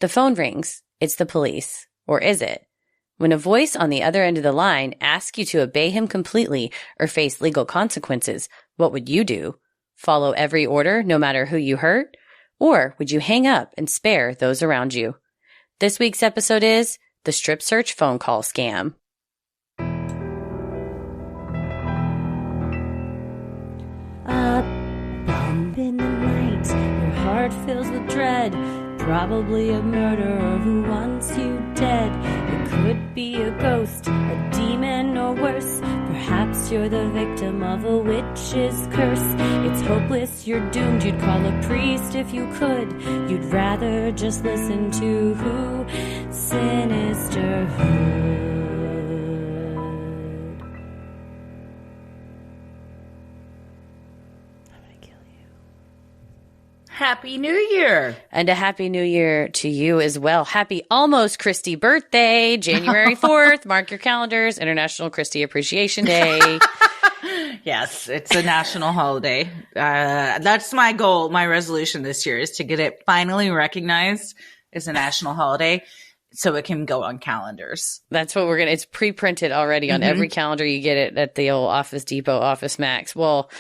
The phone rings. It's the police. Or is it? When a voice on the other end of the line asks you to obey him completely or face legal consequences, what would you do? Follow every order, no matter who you hurt? Or would you hang up and spare those around you? This week's episode is The Strip Search Phone Call Scam. A bump in the night, your heart fills with dread. Probably a murderer who wants you dead. It could be a ghost, a demon, or worse. Perhaps you're the victim of a witch's curse. It's hopeless, you're doomed. You'd call a priest if you could. You'd rather just listen to who? Sinisterhood. Happy New Year. And a Happy New Year to you as well. Happy almost Christy birthday, January 4th. Mark your calendars, International Christy Appreciation Day. Yes, it's a national holiday. That's my goal, my resolution this year is to get it finally recognized as a national holiday so it can go on calendars. That's what it's pre-printed already on every calendar. You get it at the old Office Depot, Office Max. Well,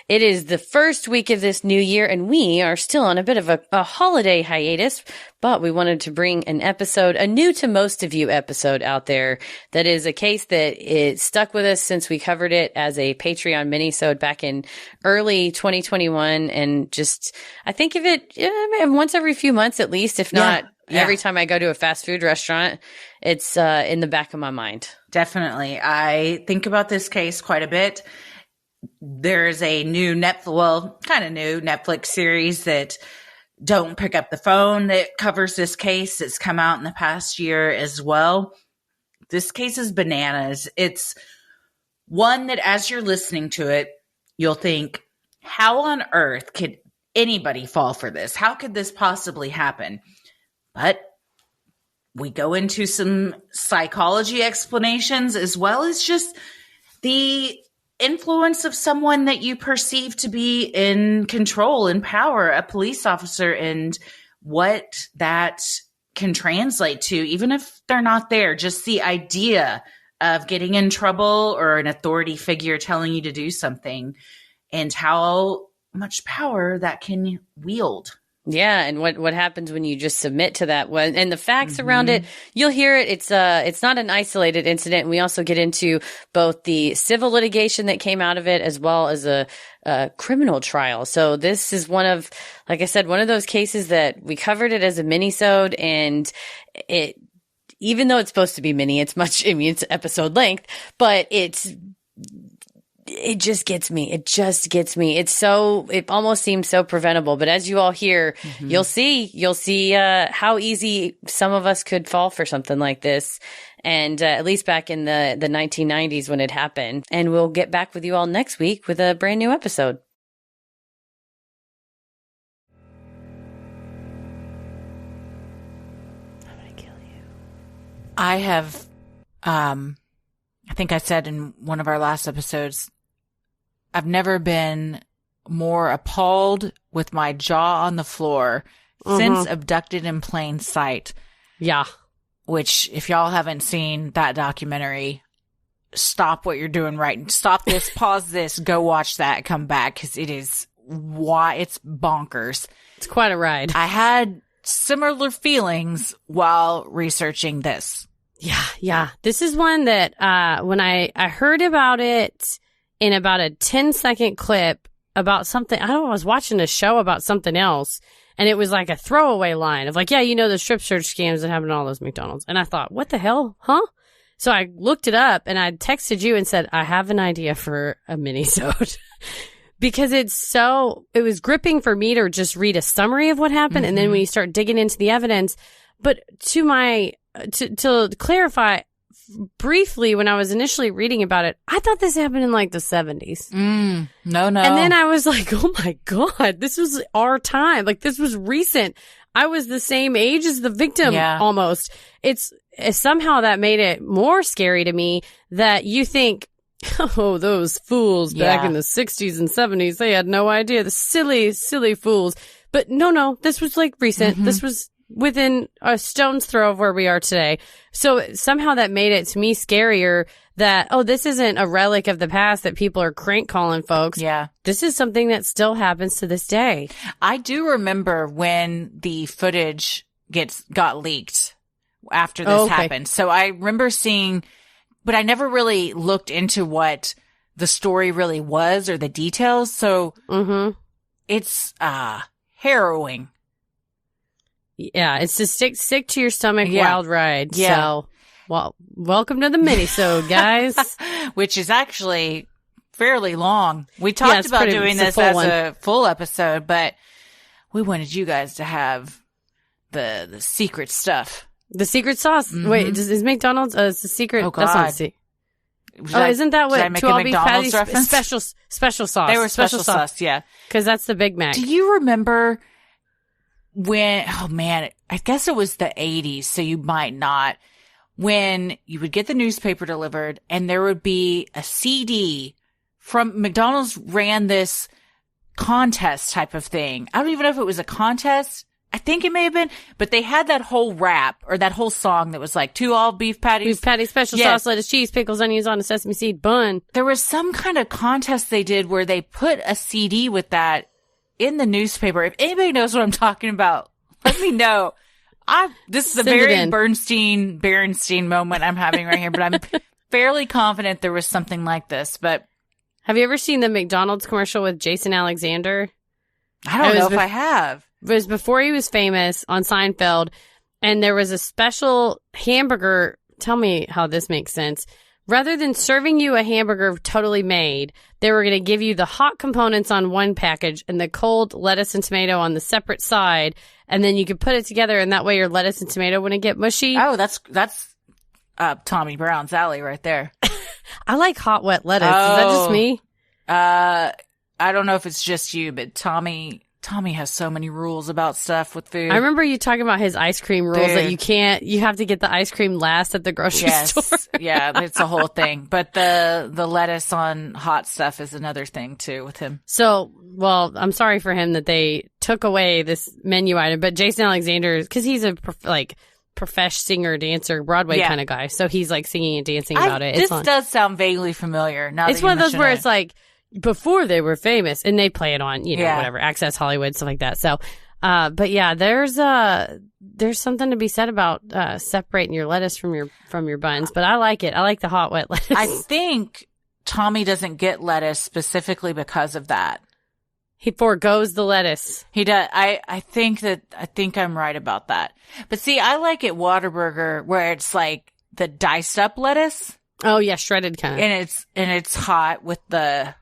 it is the first week of this new year, and we are still on a bit of a holiday hiatus, but we wanted to bring an episode, a new to most of you episode out there that is a case that it stuck with us since we covered it as a Patreon minisode back in early 2021, and just, I think of it once every few months at least, if not every time I go to a fast food restaurant, it's in the back of my mind. Definitely. I think about this case quite a bit. There's a new Netflix series that Don't Pick Up the Phone that covers this case. It's come out in the past year as well. This case is bananas. It's one that as you're listening to it, you'll think, how on earth could anybody fall for this? How could this possibly happen? But we go into some psychology explanations as well as just the influence of someone that you perceive to be in control and power, a police officer, and what that can translate to, even if they're not there. Just the idea of getting in trouble or an authority figure telling you to do something and how much power that can wield. Yeah, and what happens when you just submit to that one, and the facts around it, you'll hear it. It's not an isolated incident. And we also get into both the civil litigation that came out of it as well as a criminal trial. So this is one of, like I said, one of those cases that we covered it as a minisode, and it, even though it's supposed to be mini, it's episode length, but it just gets me. It just gets me. It almost seems so preventable. But as you all hear, you'll see how easy some of us could fall for something like this. And at least back in the 1990s when it happened. And we'll get back with you all next week with a brand new episode. I'm going to kill you. I have, I think I said in one of our last episodes, I've never been more appalled with my jaw on the floor since Abducted in Plain Sight. Yeah. Which, if y'all haven't seen that documentary, stop what you're doing right. Stop this, pause this, go watch that, come back, because it's bonkers. It's quite a ride. I had similar feelings while researching this. Yeah. This is one that when I heard about it in about a 10-second clip about something, I was watching a show about something else, and it was like a throwaway line of like, the strip search scams that happen at all those McDonald's. And I thought, what the hell? Huh? So I looked it up, and I texted you and said, I have an idea for a minisode. Because it was gripping for me to just read a summary of what happened, and then when you start digging into the evidence. But to clarify, briefly, when I was initially reading about it, I thought this happened in like the 70s. No. And then I was like, oh my God, this was our time. Like, this was recent. I was the same age as the victim almost. It's somehow that made it more scary to me that you think, oh, those fools back in the 60s and 70s, they had no idea. The silly, silly fools. But no, this was like recent. This was within a stone's throw of where we are today. So somehow that made it to me scarier that, oh, this isn't a relic of the past that people are crank calling folks. Yeah. This is something that still happens to this day. I do remember when the footage got leaked after this happened. So I remember seeing, but I never really looked into what the story really was or the details. So it's harrowing. Yeah, it's a stick to your stomach wild ride. Yeah. So, well, welcome to the mini-sode, guys. Which is actually fairly long. We talked about doing this as a full episode, but we wanted you guys to have the secret stuff. The secret sauce. Wait, is McDonald's it's the secret? Oh, God. That's not isn't that what 12 beef patties? Reference? Special sauce. They were special sauce, yeah. Because that's the Big Mac. Do you remember when, oh man, I guess it was the 80s, so you might not, when you would get the newspaper delivered and there would be a CD from McDonald's ran this contest type of thing. I don't even know if it was a contest. I think it may have been, but they had that whole rap or that whole song that was like 2 all beef patties. Beef patty, special sauce, lettuce, cheese, pickles, onions on a sesame seed bun. There was some kind of contest they did where they put a CD with that in the newspaper. If anybody knows what I'm talking about, let me know. This is a very Berenstein moment I'm having right here, but I'm fairly confident there was something like this. But have you ever seen the McDonald's commercial with Jason Alexander? I don't know if I have. It was before he was famous on Seinfeld, and there was a special hamburger. Tell me how this makes sense. Rather than serving you a hamburger totally made, they were going to give you the hot components on one package and the cold lettuce and tomato on the separate side, and then you could put it together, and that way your lettuce and tomato wouldn't get mushy. Oh, that's Tommy Brown's alley right there. I like hot wet lettuce. Is that just me? I don't know if it's just you, but Tommy has so many rules about stuff with food. I remember you talking about his ice cream rules that you have to get the ice cream last at the grocery store. Yeah, it's a whole thing. But the lettuce on hot stuff is another thing too with him. So, well, I'm sorry for him that they took away this menu item, but Jason Alexander, cause he's a profesh singer, dancer, Broadway kind of guy. So he's like singing and dancing about it. This does sound vaguely familiar. Now it's one of those where it's like, before they were famous, and they play it on, whatever, Access Hollywood, stuff like that. So, but yeah, there's something to be said about, separating your lettuce from your buns, but I like it. I like the hot, wet lettuce. I think Tommy doesn't get lettuce specifically because of that. He forgoes the lettuce. He does. I think I'm right about that. But see, I like it Whataburger where it's like the diced up lettuce. Oh yeah, shredded kind of. And it's hot with the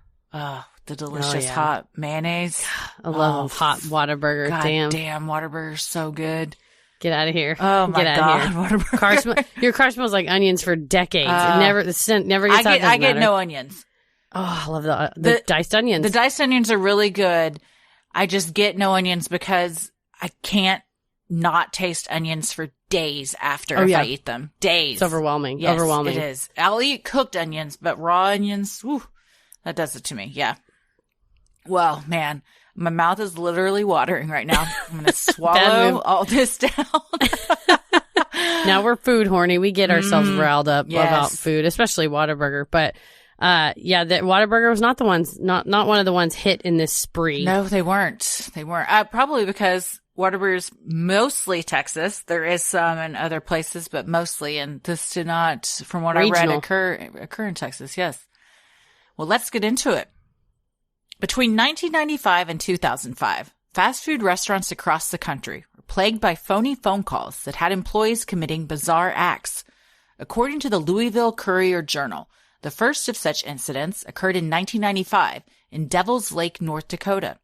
delicious hot mayonnaise. I love hot Whataburger. God damn, Whataburger's so good. Get out of here. Oh my God, Whataburger. Your car smells like onions for decades. It never gets out. I get no onions. Oh, I love the diced onions. The diced onions are really good. I just get no onions because I can't not taste onions for days after I eat them. Days. It's overwhelming. Yes, overwhelming. It is. I'll eat cooked onions, but raw onions, whew, that does it to me. Yeah. Well, man, my mouth is literally watering right now. I'm going to swallow all this down. Now we're food horny. We get ourselves riled up about food, especially Whataburger. But that Whataburger was not one of the ones hit in this spree. No, they weren't. Probably because Whataburger's mostly Texas. There is some in other places, but mostly, and this did not, from what I read, occur in Texas. Yes. Well, let's get into it. Between 1995 and 2005, fast food restaurants across the country were plagued by phony phone calls that had employees committing bizarre acts. According to the Louisville Courier-Journal, the first of such incidents occurred in 1995 in Devil's Lake, North Dakota.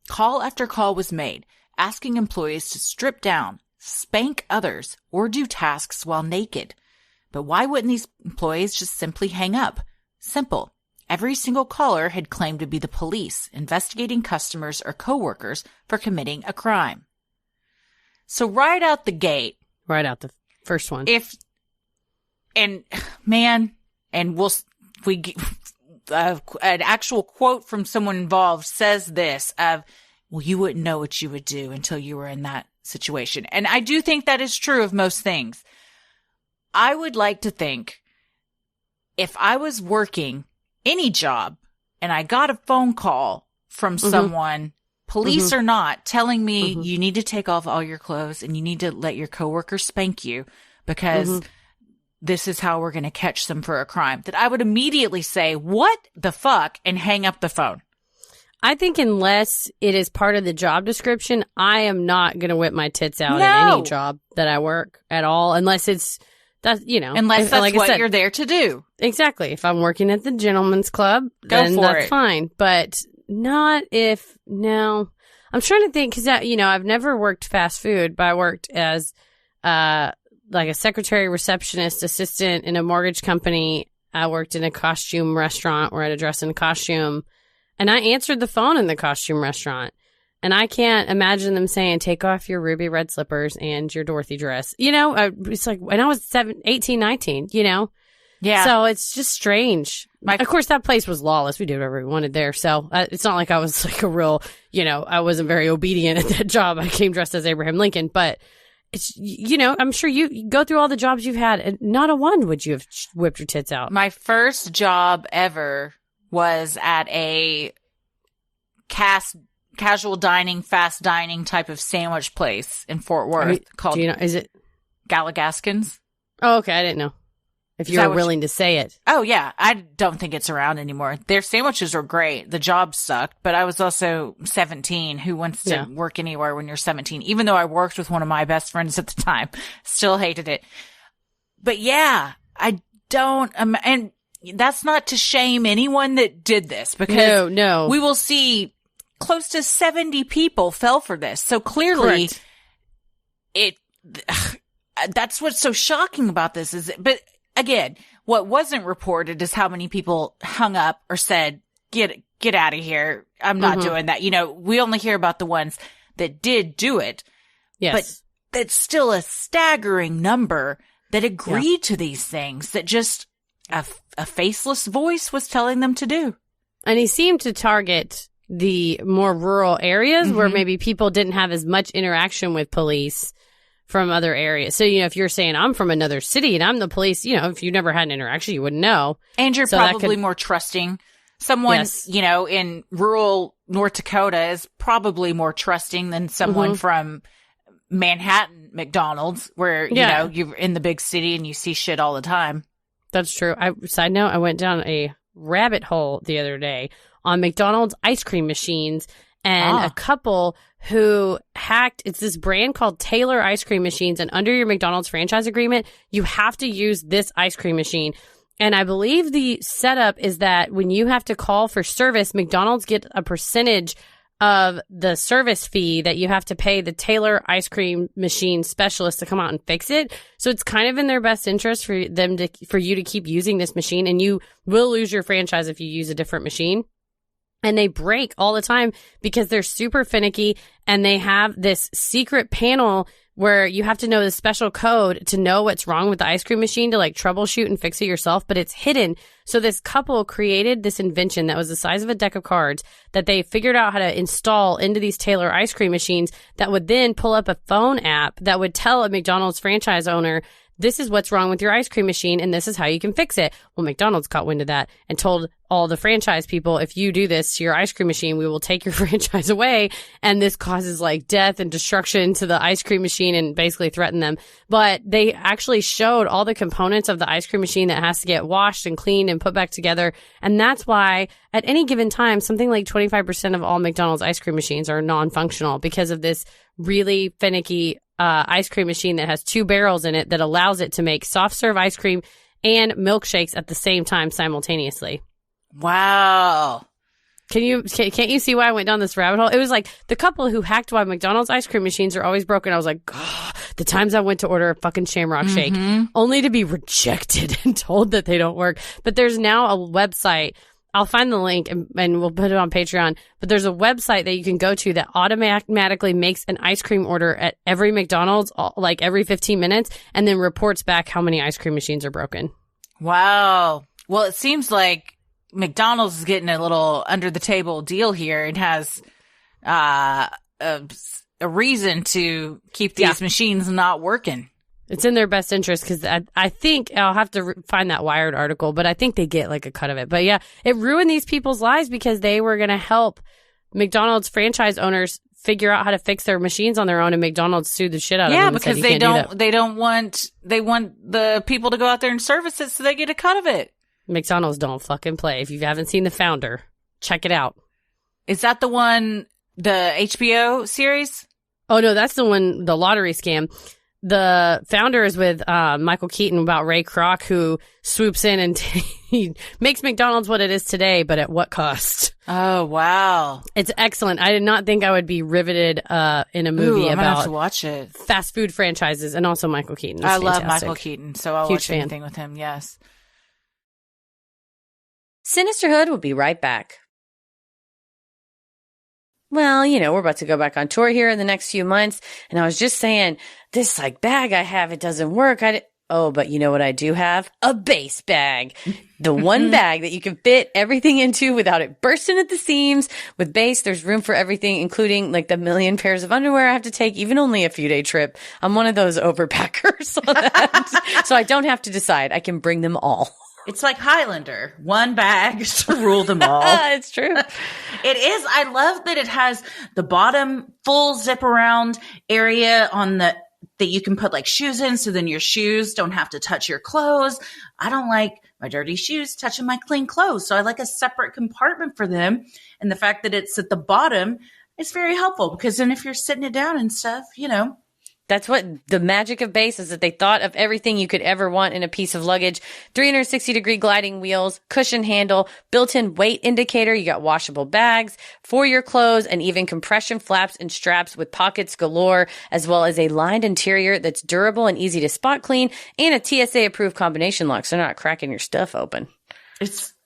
Call after call was made, asking employees to strip down, spank others, or do tasks while naked. But why wouldn't these employees just simply hang up? Simple. Every single caller had claimed to be the police investigating customers or coworkers for committing a crime. So right out the gate. Right out the first one. An actual quote from someone involved says this well, you wouldn't know what you would do until you were in that situation. And I do think that is true of most things. I would like to think if I was working any job and I got a phone call from someone, police or not, telling me you need to take off all your clothes and you need to let your coworker spank you because this is how we're going to catch them for a crime, that I would immediately say, what the fuck, and hang up the phone. I think unless it is part of the job description, I am not going to whip my tits out in any job that I work at all, unless it's, unless that's like what you're there to do. Exactly. If I'm working at the gentleman's club, then that's fine. But not if, no. I'm trying to think, because, I've never worked fast food, but I worked as like a secretary, receptionist, assistant in a mortgage company. I worked in a costume restaurant where I had to dress in a costume. And I answered the phone in the costume restaurant. And I can't imagine them saying, take off your ruby red slippers and your Dorothy dress. It's like when I was 18, 19, Yeah. So it's just strange. Of course, that place was lawless. We did whatever we wanted there. So it's not like I was like a real, I wasn't very obedient at that job. I came dressed as Abraham Lincoln. But it's, I'm sure you go through all the jobs you've had and not a one would you have whipped your tits out. My first job ever was at a casual dining, fast dining type of sandwich place in Fort Worth called is it Galligaskins? Oh, okay. I didn't know if you were willing to say it. Oh, yeah. I don't think it's around anymore. Their sandwiches were great. The job sucked, but I was also 17. Who wants to work anywhere when you're 17? Even though I worked with one of my best friends at the time, still hated it. But yeah, I don't, and that's not to shame anyone that did this, because no. We will see close to 70 people fell for this. So clearly that's what's so shocking about this but again, what wasn't reported is how many people hung up or said, get out of here. I'm not doing that. We only hear about the ones that did do it. Yes. But that's still a staggering number that agreed to these things that just a faceless voice was telling them to do. And he seemed to target the more rural areas where maybe people didn't have as much interaction with police from other areas. So, if you're saying I'm from another city and I'm the police, if you never had an interaction, you wouldn't know. And you're probably more trusting. Someone, in rural North Dakota is probably more trusting than someone from Manhattan McDonald's where, you're in the big city and you see shit all the time. That's true. Side note, I went down a rabbit hole the other day on McDonald's ice cream machines and a couple who hacked. It's this brand called Taylor ice cream machines. And under your McDonald's franchise agreement, you have to use this ice cream machine. And I believe the setup is that when you have to call for service, McDonald's get a percentage of the service fee that you have to pay the Taylor ice cream machine specialist to come out and fix it. So it's kind of in their best interest for you to keep using this machine, and you will lose your franchise if you use a different machine. And they break all the time because they're super finicky, and they have this secret panel where you have to know the special code to know what's wrong with the ice cream machine to like troubleshoot and fix it yourself, but it's hidden. So this couple created this invention that was the size of a deck of cards that they figured out how to install into these Taylor ice cream machines that would then pull up a phone app that would tell a McDonald's franchise owner, this is what's wrong with your ice cream machine and this is how you can fix it. Well, McDonald's caught wind of that and told all the franchise people, if you do this to your ice cream machine, we will take your franchise away. And this causes like death and destruction to the ice cream machine and basically threaten them. But they actually showed all the components of the ice cream machine that has to get washed and cleaned and put back together. And that's why at any given time, something like 25% of all McDonald's ice cream machines are non-functional because of this really finicky ice cream machine that has two barrels in it that allows it to make soft serve ice cream and milkshakes at the same time simultaneously. Wow. Can't you see why I went down this rabbit hole? It was like the couple who hacked why McDonald's ice cream machines are always broken. I was like, oh, the times I went to order a fucking Shamrock Shake only to be rejected and told that they don't work. But there's now a website. I'll find the link and we'll put it on Patreon. But there's a website that you can go to that automatically makes an ice cream order at every McDonald's, like every 15 minutes, and then reports back how many ice cream machines are broken. Wow. Well, it seems like McDonald's is getting a little under the table deal here and has a a reason to keep these machines not working. It's in their best interest because I think I'll have to find that Wired article, but I think they get like a cut of it. But yeah, it ruined these people's lives because they were going to help McDonald's franchise owners figure out how to fix their machines on their own, and McDonald's sued the shit out of them. Yeah, because they want the people to go out there and service it so they get a cut of it. McDonald's don't fucking play. If you haven't seen The Founder, check it out. Is that the one, the HBO series? Oh no, that's the one, the lottery scam. The Founder is with Michael Keaton about Ray Kroc, who swoops in and he makes McDonald's what it is today, but at what cost? Oh, wow. It's excellent. I did not think I would be riveted in a movie I'm gonna about have to watch it. Fast food franchises, and also Michael Keaton. I love Michael Keaton, so I'll watch anything with him, yes. Sinisterhood will be right back. Well, we're about to go back on tour here in the next few months. And I was just saying, this bag I have, it doesn't work. But you know what I do have? A base bag. The one bag that you can fit everything into without it bursting at the seams. With Base, there's room for everything, including like the million pairs of underwear I have to take, even only a few day trip. I'm one of those overpackers on that. So I don't have to decide. I can bring them all. It's like Highlander, one bag to rule them all. It's true. It is. I love that it has the bottom full zip around area that you can put like shoes in. So then your shoes don't have to touch your clothes. I don't like my dirty shoes touching my clean clothes. So I like a separate compartment for them. And the fact that it's at the bottom is very helpful because then if you're sitting it down and stuff, That's what the magic of Base is, that they thought of everything you could ever want in a piece of luggage. 360-degree gliding wheels, cushion handle, built-in weight indicator. You got washable bags for your clothes and even compression flaps and straps with pockets galore, as well as a lined interior that's durable and easy to spot clean, and a TSA-approved combination lock, so they're not cracking your stuff open.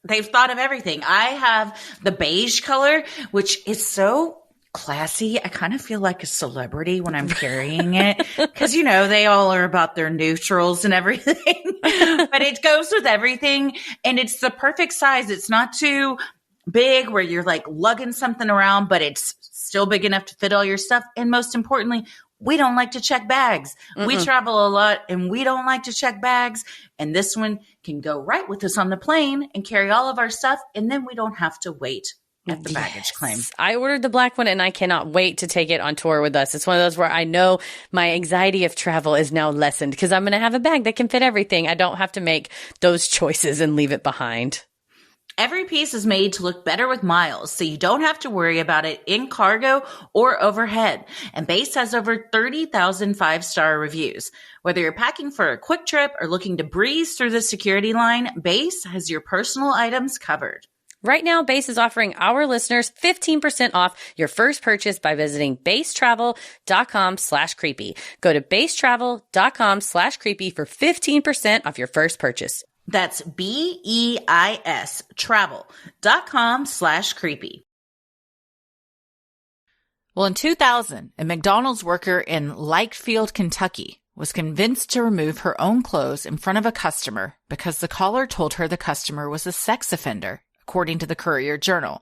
They've thought of everything. I have the beige color, which is so classy. I kind of feel like a celebrity when I'm carrying it because, they all are about their neutrals and everything, but it goes with everything and it's the perfect size. It's not too big where you're like lugging something around, but it's still big enough to fit all your stuff. And most importantly, we don't like to check bags. We travel a lot and we don't like to check bags. And this one can go right with us on the plane and carry all of our stuff. And then we don't have to wait at the baggage claim. I ordered the black one and I cannot wait to take it on tour with us. It's one of those where I know my anxiety of travel is now lessened because I'm going to have a bag that can fit everything. I don't have to make those choices and leave it behind. Every piece is made to look better with miles, so you don't have to worry about it in cargo or overhead. And Base has over 30,000 five-star reviews. Whether you're packing for a quick trip or looking to breeze through the security line, Base has your personal items covered. Right now, Base is offering our listeners 15% off your first purchase by visiting basetravel.com/creepy. Go to basetravel.com/creepy for 15% off your first purchase. That's BEIS travel.com/creepy. Well, in 2000, a McDonald's worker in Lykefield, Kentucky was convinced to remove her own clothes in front of a customer because the caller told her the customer was a sex offender, according to the Courier-Journal.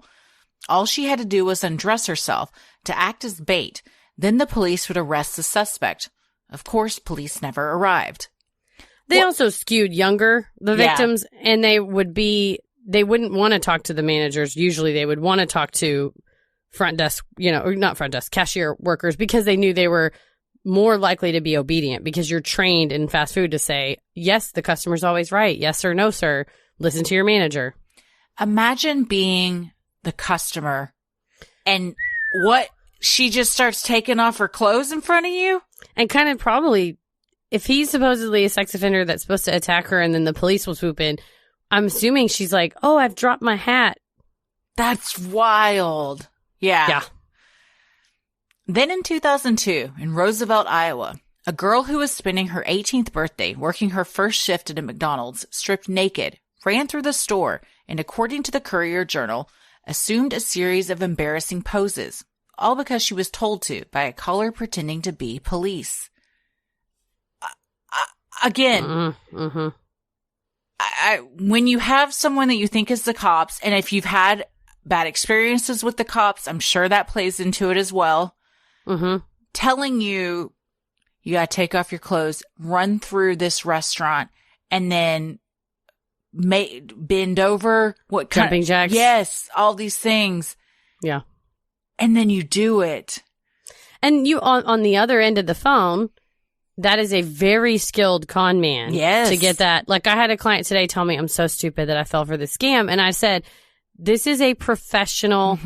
All she had to do was undress herself to act as bait. Then the police would arrest the suspect. Of course, police never arrived. They also skewed younger, the victims, and they wouldn't want to talk to the managers. Usually they would want to talk to front desk, or not front desk, cashier workers, because they knew they were more likely to be obedient because you're trained in fast food to say, yes, the customer's always right. Yes or no, sir. Listen to your manager. Imagine being the customer and she just starts taking off her clothes in front of you. And kind of probably, if he's supposedly a sex offender that's supposed to attack her and then the police will swoop in, I'm assuming she's like, oh, I've dropped my hat. That's wild. Yeah. Then in 2002, in Roosevelt, Iowa, a girl who was spending her 18th birthday working her first shift at a McDonald's, stripped naked, ran through the store, and according to the Courier-Journal, assumed a series of embarrassing poses, all because she was told to by a caller pretending to be police. Again, when you have someone that you think is the cops, and if you've had bad experiences with the cops, I'm sure that plays into it as well. telling you, you got to take off your clothes, run through this restaurant, and then bend over. What kind Jumping jacks? Yes, all these things. Yeah. And then you do it. And you, on the other end of the phone, that is a very skilled con man. Yes. To get that. Like, I had a client today tell me I'm so stupid that I fell for the scam. And I said, this is a professional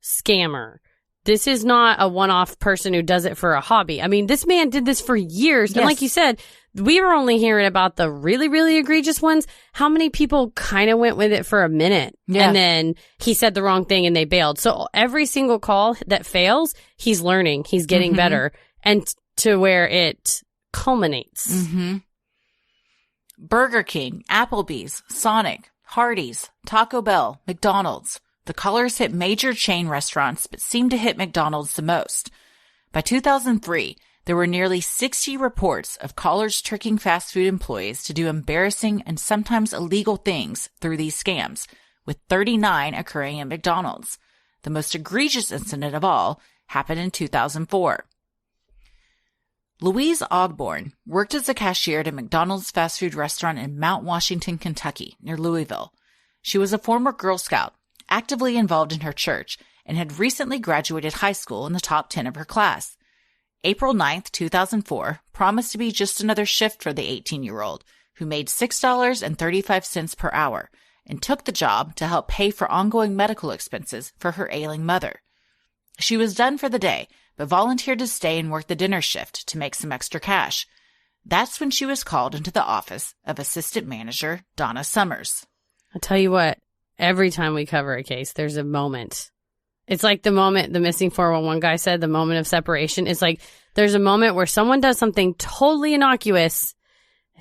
scammer. This is not a one-off person who does it for a hobby. I mean, this man did this for years. Yes. And like you said, we were only hearing about the really, really egregious ones. How many people kind of went with it for a minute? Yeah. And then he said the wrong thing and they bailed. So every single call that fails, he's learning. He's getting better. And to where it culminates. Burger King, Applebee's, Sonic, Hardee's, Taco Bell, McDonald's. The callers hit major chain restaurants, but seemed to hit McDonald's the most. By 2003, there were nearly 60 reports of callers tricking fast food employees to do embarrassing and sometimes illegal things through these scams, with 39 occurring at McDonald's. The most egregious incident of all happened in 2004. Louise Ogborn worked as a cashier at a McDonald's fast food restaurant in Mount Washington, Kentucky, near Louisville. She was a former Girl Scout, actively involved in her church, and had recently graduated high school in the top 10 of her class. April 9th, 2004, promised to be just another shift for the 18-year-old, who made $6.35 per hour, and took the job to help pay for ongoing medical expenses for her ailing mother. She was done for the day, but volunteered to stay and work the dinner shift to make some extra cash. That's when she was called into the office of Assistant Manager Donna Summers. I'll tell you what. Every time we cover a case, there's a moment. It's like the moment the missing 411 guy said, the moment of separation. It's like there's a moment where someone does something totally innocuous,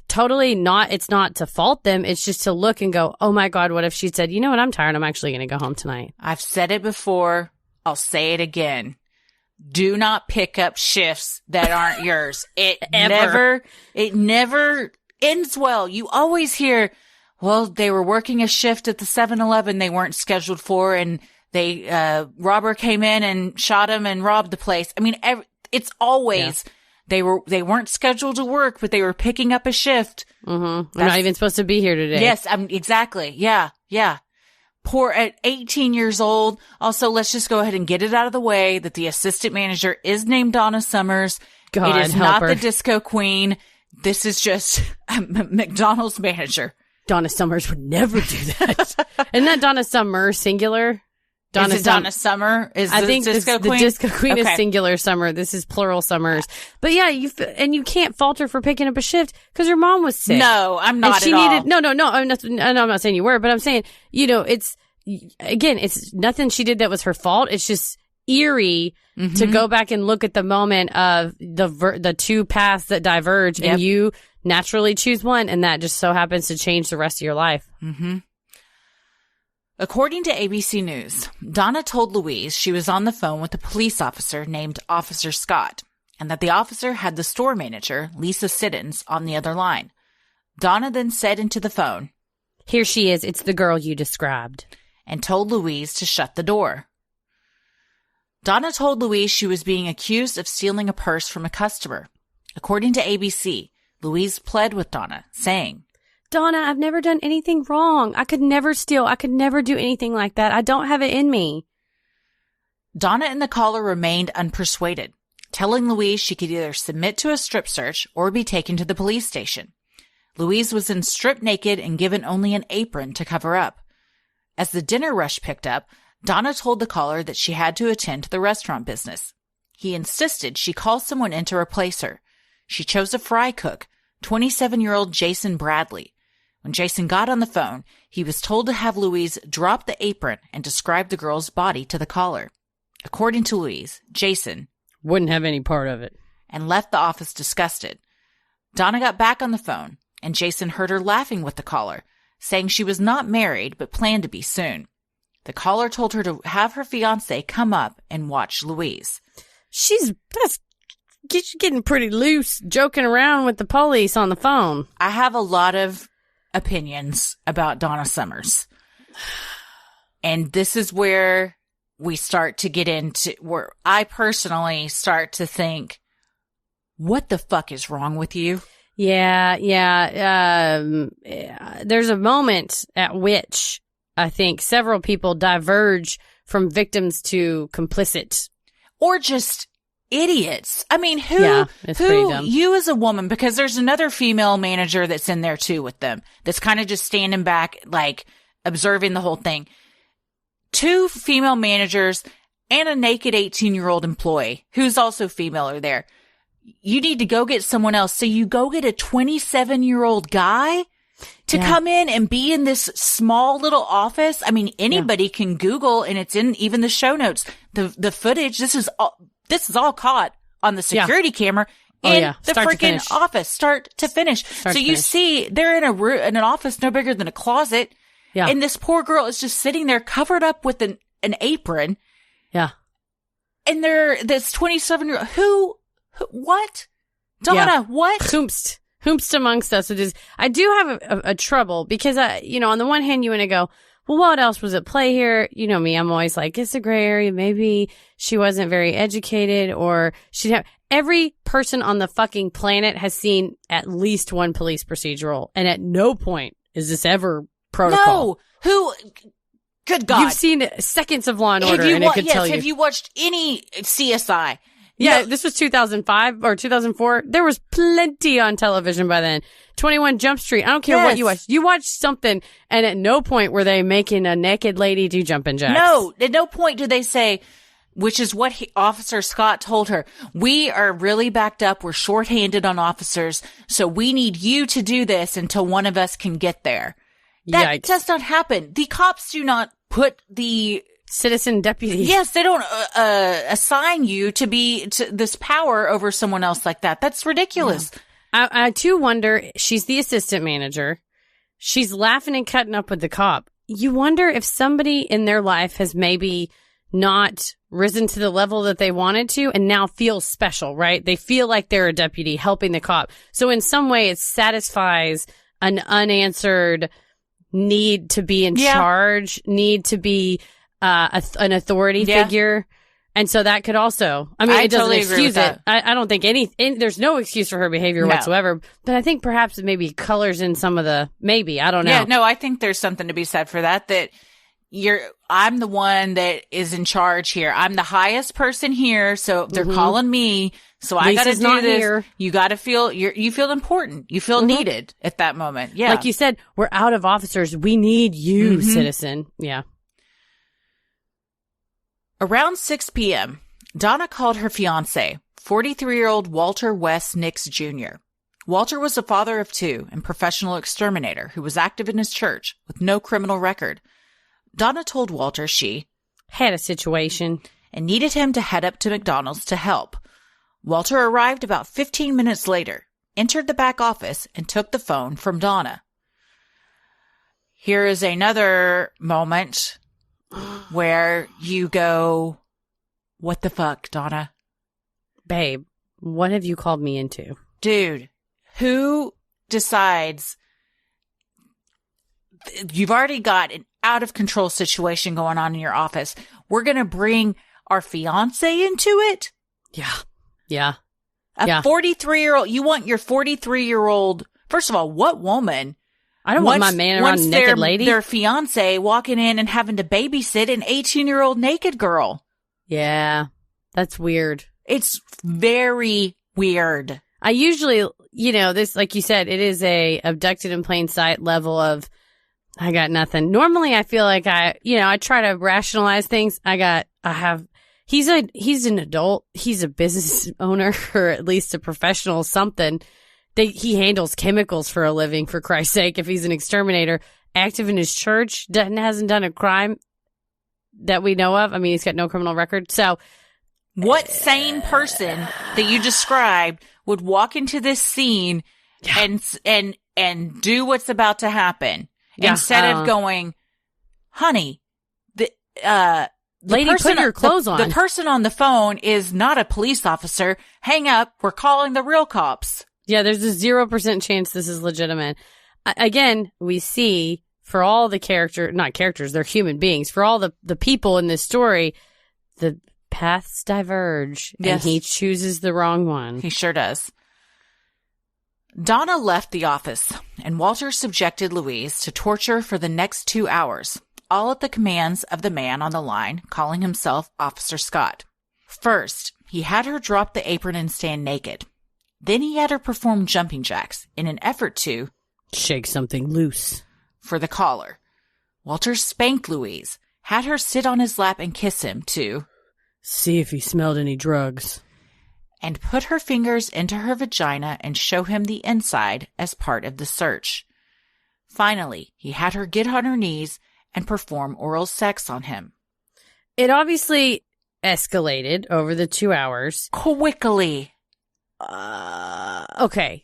totally not, it's not to fault them. It's just to look and go, oh my God, what if she said, you know what, I'm tired. I'm actually going to go home tonight. I've said it before. I'll say it again. Do not pick up shifts that aren't yours. It never ends well. You always hear, well, they were working a shift at the 7-Eleven they weren't scheduled for, and robber came in and shot him and robbed the place. I mean, it's always, they weren't scheduled to work, but they were picking up a shift. I'm not even supposed to be here today. Yes, exactly. Yeah. Poor at 18 years old. Also, let's just go ahead and get it out of the way that the assistant manager is named Donna Summers. God, it is help not her. the disco queen. This is just a McDonald's manager. Donna Summers would never do that. Isn't that Donna Summer singular? Donna Summer is I the think disco the queen? disco queen is Okay. singular Summer. This is plural Summers. But yeah, you can't fault her for picking up a shift because her mom was sick. No, I'm not and she at all. needed, No. I'm not saying you were, but I'm saying, it's nothing she did that was her fault. It's just eerie to go back and look at the moment of the two paths that diverge, and you naturally choose one, and that just so happens to change the rest of your life. According to ABC News, Donna told Louise she was on the phone with a police officer named Officer Scott, and that the officer had the store manager, Lisa Siddons, on the other line. Donna then said into the phone, Here she is. It's the girl you described. And told Louise to shut the door. Donna told Louise she was being accused of stealing a purse from a customer. According to ABC, Louise pled with Donna, saying, Donna, I've never done anything wrong. I could never steal. I could never do anything like that. I don't have it in me. Donna and the caller remained unpersuaded, telling Louise she could either submit to a strip search or be taken to the police station. Louise was then stripped naked and given only an apron to cover up. As the dinner rush picked up, Donna told the caller that she had to attend to the restaurant business. He insisted she call someone in to replace her. She chose a fry cook, 27-year-old Jason Bradley. When Jason got on the phone, he was told to have Louise drop the apron and describe the girl's body to the caller. According to Louise, Jason wouldn't have any part of it and left the office disgusted. Donna got back on the phone, and Jason heard her laughing with the caller, saying she was not married but planned to be soon. The caller told her to have her fiancé come up and watch Louise. She's getting pretty loose, joking around with the police on the phone. I have a lot of opinions about Donna Summers. And this is where we start to get into where I personally start to think, what the fuck is wrong with you? Yeah. There's a moment at which I think several people diverge from victims to complicit. Or just idiots. I mean, who, you as a woman, because there's another female manager that's in there too with them, that's kind of just standing back, like observing the whole thing. 2 female managers and a naked 18-year-old employee who's also female are there. You need to go get someone else. So you go get a 27-year-old guy to come in and be in this small little office. I mean, anybody can Google, and it's in even the show notes, the footage. This is all caught on the security camera in the freaking office, start to finish. So you see they're in in an office no bigger than a closet. Yeah. And this poor girl is just sitting there covered up with an apron. Yeah. And this 27-year-old, who, what? Donna, what? Whomst amongst us. It is. I do have a trouble because on the one hand you want to go, well, what else was at play here? You know me, I'm always like, it's a gray area. Maybe she wasn't very educated, or every person on the fucking planet has seen at least one police procedural, and at no point is this ever protocol. No, good God. You've seen seconds of Law and Order, and it could tell you. Have you watched any CSI? Yeah, this was 2005 or 2004. There was plenty on television by then. 21 Jump Street. I don't care what you watched. You watched something, and at no point were they making a naked lady do jumping jacks. No, at no point do they say, which is what Officer Scott told her. We are really backed up. We're shorthanded on officers, so we need you to do this until one of us can get there. That does not happen. The cops do not put the citizen deputy. Yes, they don't assign you to this power over someone else like that. That's ridiculous. Yeah. I too wonder, she's the assistant manager. She's laughing and cutting up with the cop. You wonder if somebody in their life has maybe not risen to the level that they wanted to and now feels special, right? They feel like they're a deputy helping the cop. So in some way it satisfies an unanswered need to be in charge, need to be an authority figure. And so that could also, I mean, it doesn't excuse it. I don't think there's no excuse for her behavior whatsoever. But I think perhaps it maybe colors in some of I don't know. Yeah, no, I think there's something to be said for that I'm the one that is in charge here. I'm the highest person here. So they're calling me. So I got to do this. Here. You got to feel, you feel important. You feel needed at that moment. Yeah. Like you said, we're out of officers. We need you, citizen. Yeah. Around 6 p.m., Donna called her fiancé, 43-year-old Walter West Nix Jr. Walter was a father of 2 and professional exterminator who was active in his church with no criminal record. Donna told Walter she had a situation and needed him to head up to McDonald's to help. Walter arrived about 15 minutes later, entered the back office, and took the phone from Donna. Here is another moment where you go, what the fuck, Donna? Babe, what have you called me into? Dude, who decides you've already got an out-of-control situation going on in your office? We're going to bring our fiancé into it? Yeah. A 43-year-old, you want your 43-year-old, first of all, what woman? I don't want my man around a naked lady. Their fiance walking in and having to babysit an 18-year-old naked girl. Yeah, that's weird. It's very weird. I usually, this, like you said, it is a abducted in plain sight level of, I got nothing. Normally I feel like I try to rationalize things. He's an adult. He's a business owner or at least a professional something. He handles chemicals for a living, for Christ's sake. If he's an exterminator, active in his church, hasn't done a crime that we know of. I mean, he's got no criminal record. So what sane person that you described would walk into this scene and do what's about to happen instead of going, honey, lady, put your clothes on. The person on the phone is not a police officer. Hang up. We're calling the real cops. Yeah, there's a 0% chance this is legitimate. Again, we see for all the not characters, they're human beings. For all the people in this story, the paths diverge, and Yes. he chooses the wrong one. He sure does. Donna left the office, and Walter subjected Louise to torture for the next 2 hours, all at the commands of the man on the line, calling himself Officer Scott. First, he had her drop the apron and stand naked. Then he had her perform jumping jacks in an effort to Shake something loose. for the collar. Walter spanked Louise, had her sit on his lap and kiss him to See if he smelled any drugs. and put her fingers into her vagina and show him the inside as part of the search. Finally, he had her get on her knees and perform oral sex on him. It obviously escalated over the 2 hours. Quickly. Okay.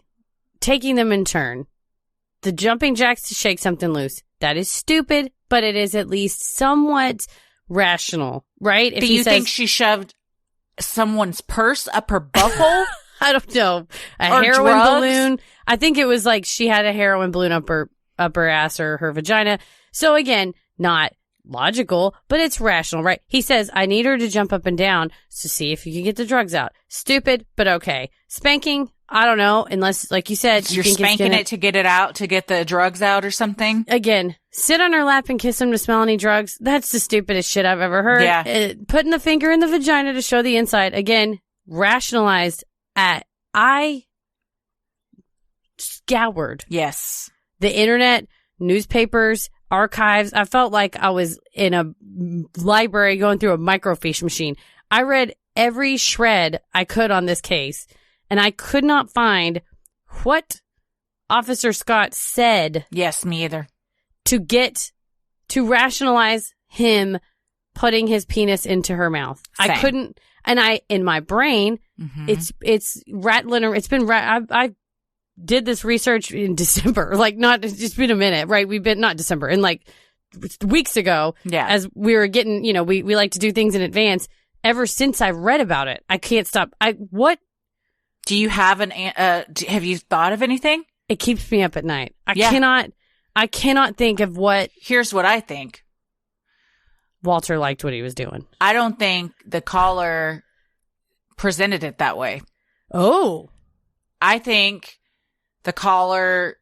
Taking them in turn. The jumping jacks to shake something loose. That is stupid, but it is at least somewhat rational, right? If Do he you says, think she shoved someone's purse up her butthole? I don't know, a Or heroin drugs? balloon? I think it was like she had a heroin balloon up her ass or her vagina. So again, not logical, but it's rational, right? He says, I need her to jump up and down to see if you can get the drugs out. Stupid, but okay. Spanking, I don't know, unless, like you said, You're think it's spanking gonna- it to get it out, to get the drugs out or something? Again, sit on her lap and kiss him to smell any drugs. That's the stupidest shit I've ever heard. Yeah. Putting the finger in the vagina to show the inside. Again, rationalized at, I scoured Yes. the internet, newspapers, archives. I felt like I was in a library going through a microfiche machine. I read every shred I could on this case, and I could not find what Officer Scott said Yes, me either. to rationalize him putting his penis into her mouth. Same. I couldn't, and in my brain, it's rattling. It's been, I did this research in December, like it's just been a minute, right? We've been, not December, and like weeks ago, Yeah. as we were getting, we like to do things in advance. Ever since I read about it, I can't stop. What? Do you have have you thought of anything? It keeps me up at night. Yeah. I cannot think of what Here's what I think. Walter liked what he was doing. I don't think the caller presented it that way. Oh. I think the caller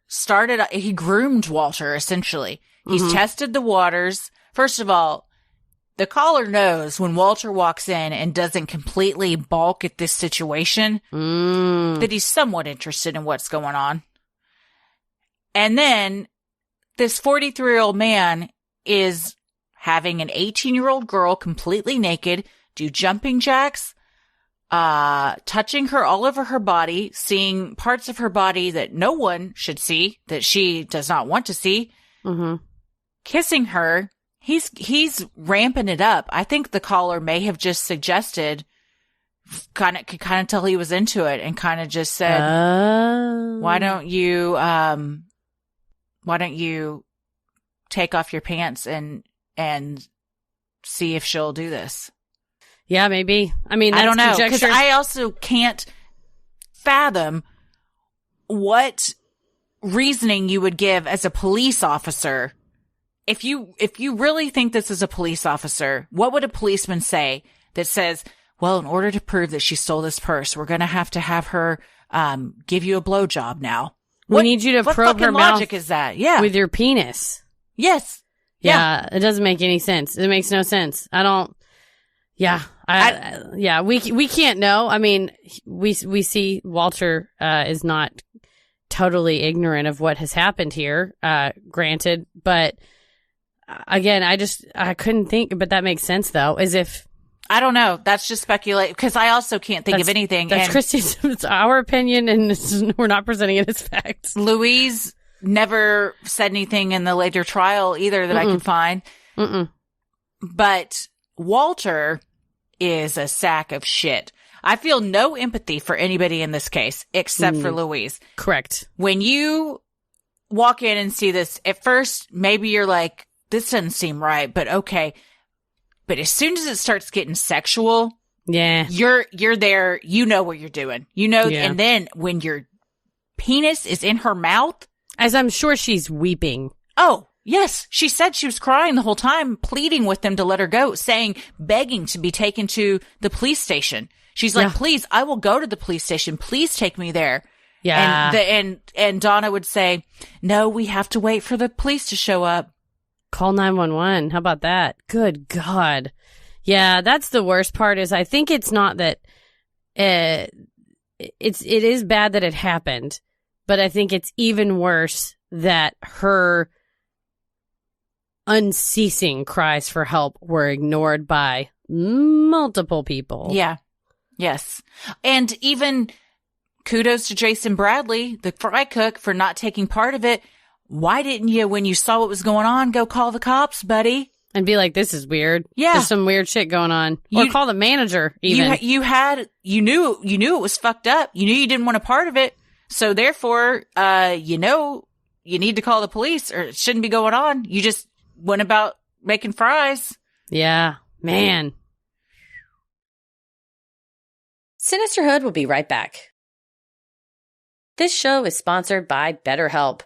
he groomed Walter, essentially. He's tested the waters. First of all, the caller knows when Walter walks in and doesn't completely balk at this situation that he's somewhat interested in what's going on. And then this 43-year-old man is having an 18-year-old girl completely naked do jumping jacks, touching her all over her body, seeing parts of her body that no one should see, that she does not want to see, kissing her. He's ramping it up. I think the caller may have just suggested, could tell he was into it, and kind of just said, why don't you take off your pants and see if she'll do this? Yeah, maybe. I mean, that's I don't know, because conjecture. I also can't fathom what reasoning you would give as a police officer. If you really think this is a police officer, what would a policeman say that says, well, in order to prove that she stole this purse, we're going to have her give you a blowjob now. We need you to what probe her fucking mouth logic is that? Yeah. with your penis. Yes. Yeah, it doesn't make any sense. It makes no sense. I don't. Yeah, yeah. We can't know. I mean, we see Walter is not totally ignorant of what has happened here. Granted, but again, I couldn't think. But that makes sense though. As if I don't know. That's just speculate, because I also can't think of anything. That's and Christy's. It's our opinion, and we're not presenting it as facts. Louise never said anything in the later trial either that I could find. But Walter is a sack of shit. I feel no empathy for anybody in this case except for Louise. Correct. When you walk in and see this, at first, maybe you're like, this doesn't seem right, but okay. But as soon as it starts getting sexual, Yeah. you're there, you know what you're doing. You know, Yeah. and then when your penis is in her mouth, As I'm sure she's weeping. oh, Yes, she said she was crying the whole time, pleading with them to let her go, begging to be taken to the police station. She's like, please, I will go to the police station. Please take me there. Yeah. And Donna would say, no, we have to wait for the police to show up. Call 911. How about that? Good God. Yeah, that's the worst part is I think it's not that it is bad that it happened, but I think it's even worse that her unceasing cries for help were ignored by multiple people. Yeah. Yes. And even kudos to Jason Bradley, the fry cook, for not taking part of it. Why didn't you, when you saw what was going on, go call the cops, buddy? And be like, this is weird. Yeah. There's some weird shit going on. Or call the manager even. You knew it was fucked up. You knew you didn't want a part of it. So therefore, you need to call the police or it shouldn't be going on. You just went about making fries. Yeah, man. Sinisterhood will be right back. This show is sponsored by BetterHelp.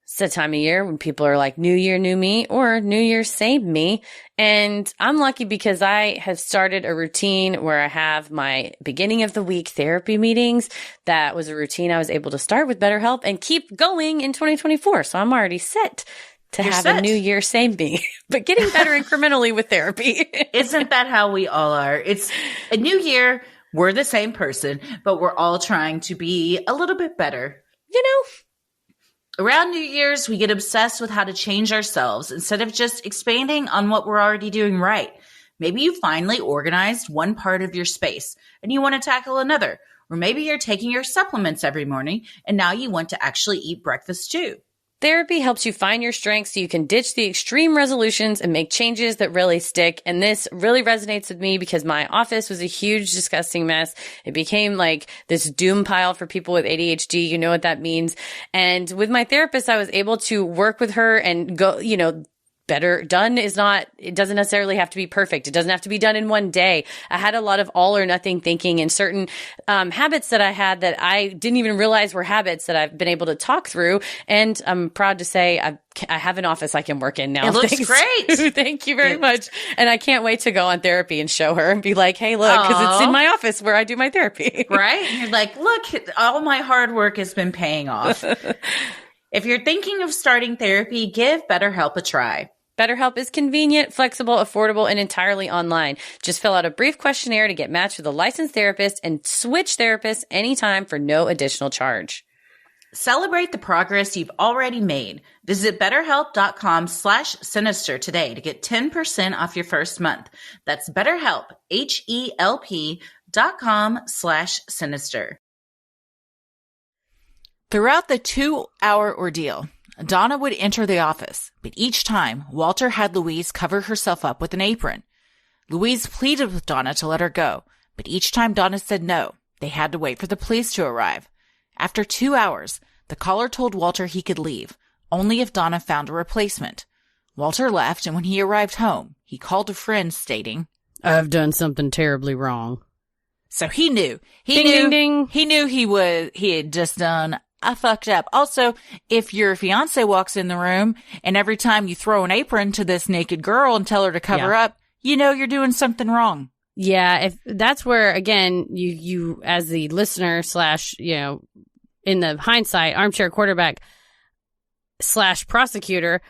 It's the time of year when people are like, New Year, new me, or New Year, same me. And I'm lucky because I have started a routine where I have my beginning of the week therapy meetings. That was a routine I was able to start with BetterHelp and keep going in 2024. So I'm already set to have a New Year, same me, but getting better incrementally with therapy. Isn't that how we all are? It's a new year. We're the same person, but we're all trying to be a little bit better. You know, around New Year's, we get obsessed with how to change ourselves instead of just expanding on what we're already doing right. Maybe you finally organized one part of your space and you want to tackle another. Or maybe you're taking your supplements every morning and now you want to actually eat breakfast too. Therapy helps you find your strengths so you can ditch the extreme resolutions and make changes that really stick. And this really resonates with me because my office was a huge, disgusting mess. It became like this doom pile for people with ADHD. You know what that means. And with my therapist, I was able to work with her and go, better done is not, it doesn't necessarily have to be perfect. It doesn't have to be done in one day. I had a lot of all or nothing thinking and certain habits that I had that I didn't even realize were habits that I've been able to talk through. And I'm proud to say I have an office I can work in now. It looks great. Thank you very much. And I can't wait to go on therapy and show her and be like, hey, look, because it's in my office where I do my therapy. Right? You're like, look, all my hard work has been paying off. If you're thinking of starting therapy, give BetterHelp a try. BetterHelp is convenient, flexible, affordable, and entirely online. Just fill out a brief questionnaire to get matched with a licensed therapist and switch therapists anytime for no additional charge. Celebrate the progress you've already made. Visit BetterHelp.com/sinister today to get 10% off your first month. That's BetterHelp, HELP.com/sinister. Throughout the 2-hour ordeal, Donna would enter the office, but each time, Walter had Louise cover herself up with an apron. Louise pleaded with Donna to let her go, but each time Donna said no, they had to wait for the police to arrive. After 2 hours, the caller told Walter he could leave, only if Donna found a replacement. Walter left, and when he arrived home, he called a friend stating, I've done something terribly wrong. So he knew. Ding, ding. He knew he had just done I fucked up. Also, if your fiance walks in the room and every time you throw an apron to this naked girl and tell her to cover up, you know you're doing something wrong. Yeah, if that's where, again, you as the listener / in the hindsight, armchair quarterback / prosecutor,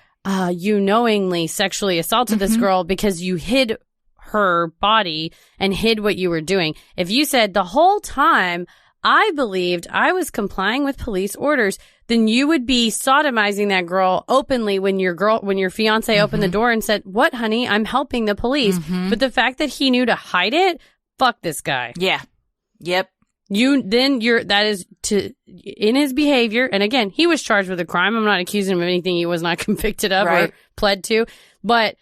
you knowingly sexually assaulted this girl because you hid her body and hid what you were doing. If you said the whole time, I believed I was complying with police orders, then you would be sodomizing that girl openly when your fiance opened the door and said, what, honey? I'm helping the police. But the fact that he knew to hide it, fuck this guy. Yeah. Yep. That is in his behavior. And again, he was charged with a crime. I'm not accusing him of anything he was not convicted of or pled to. But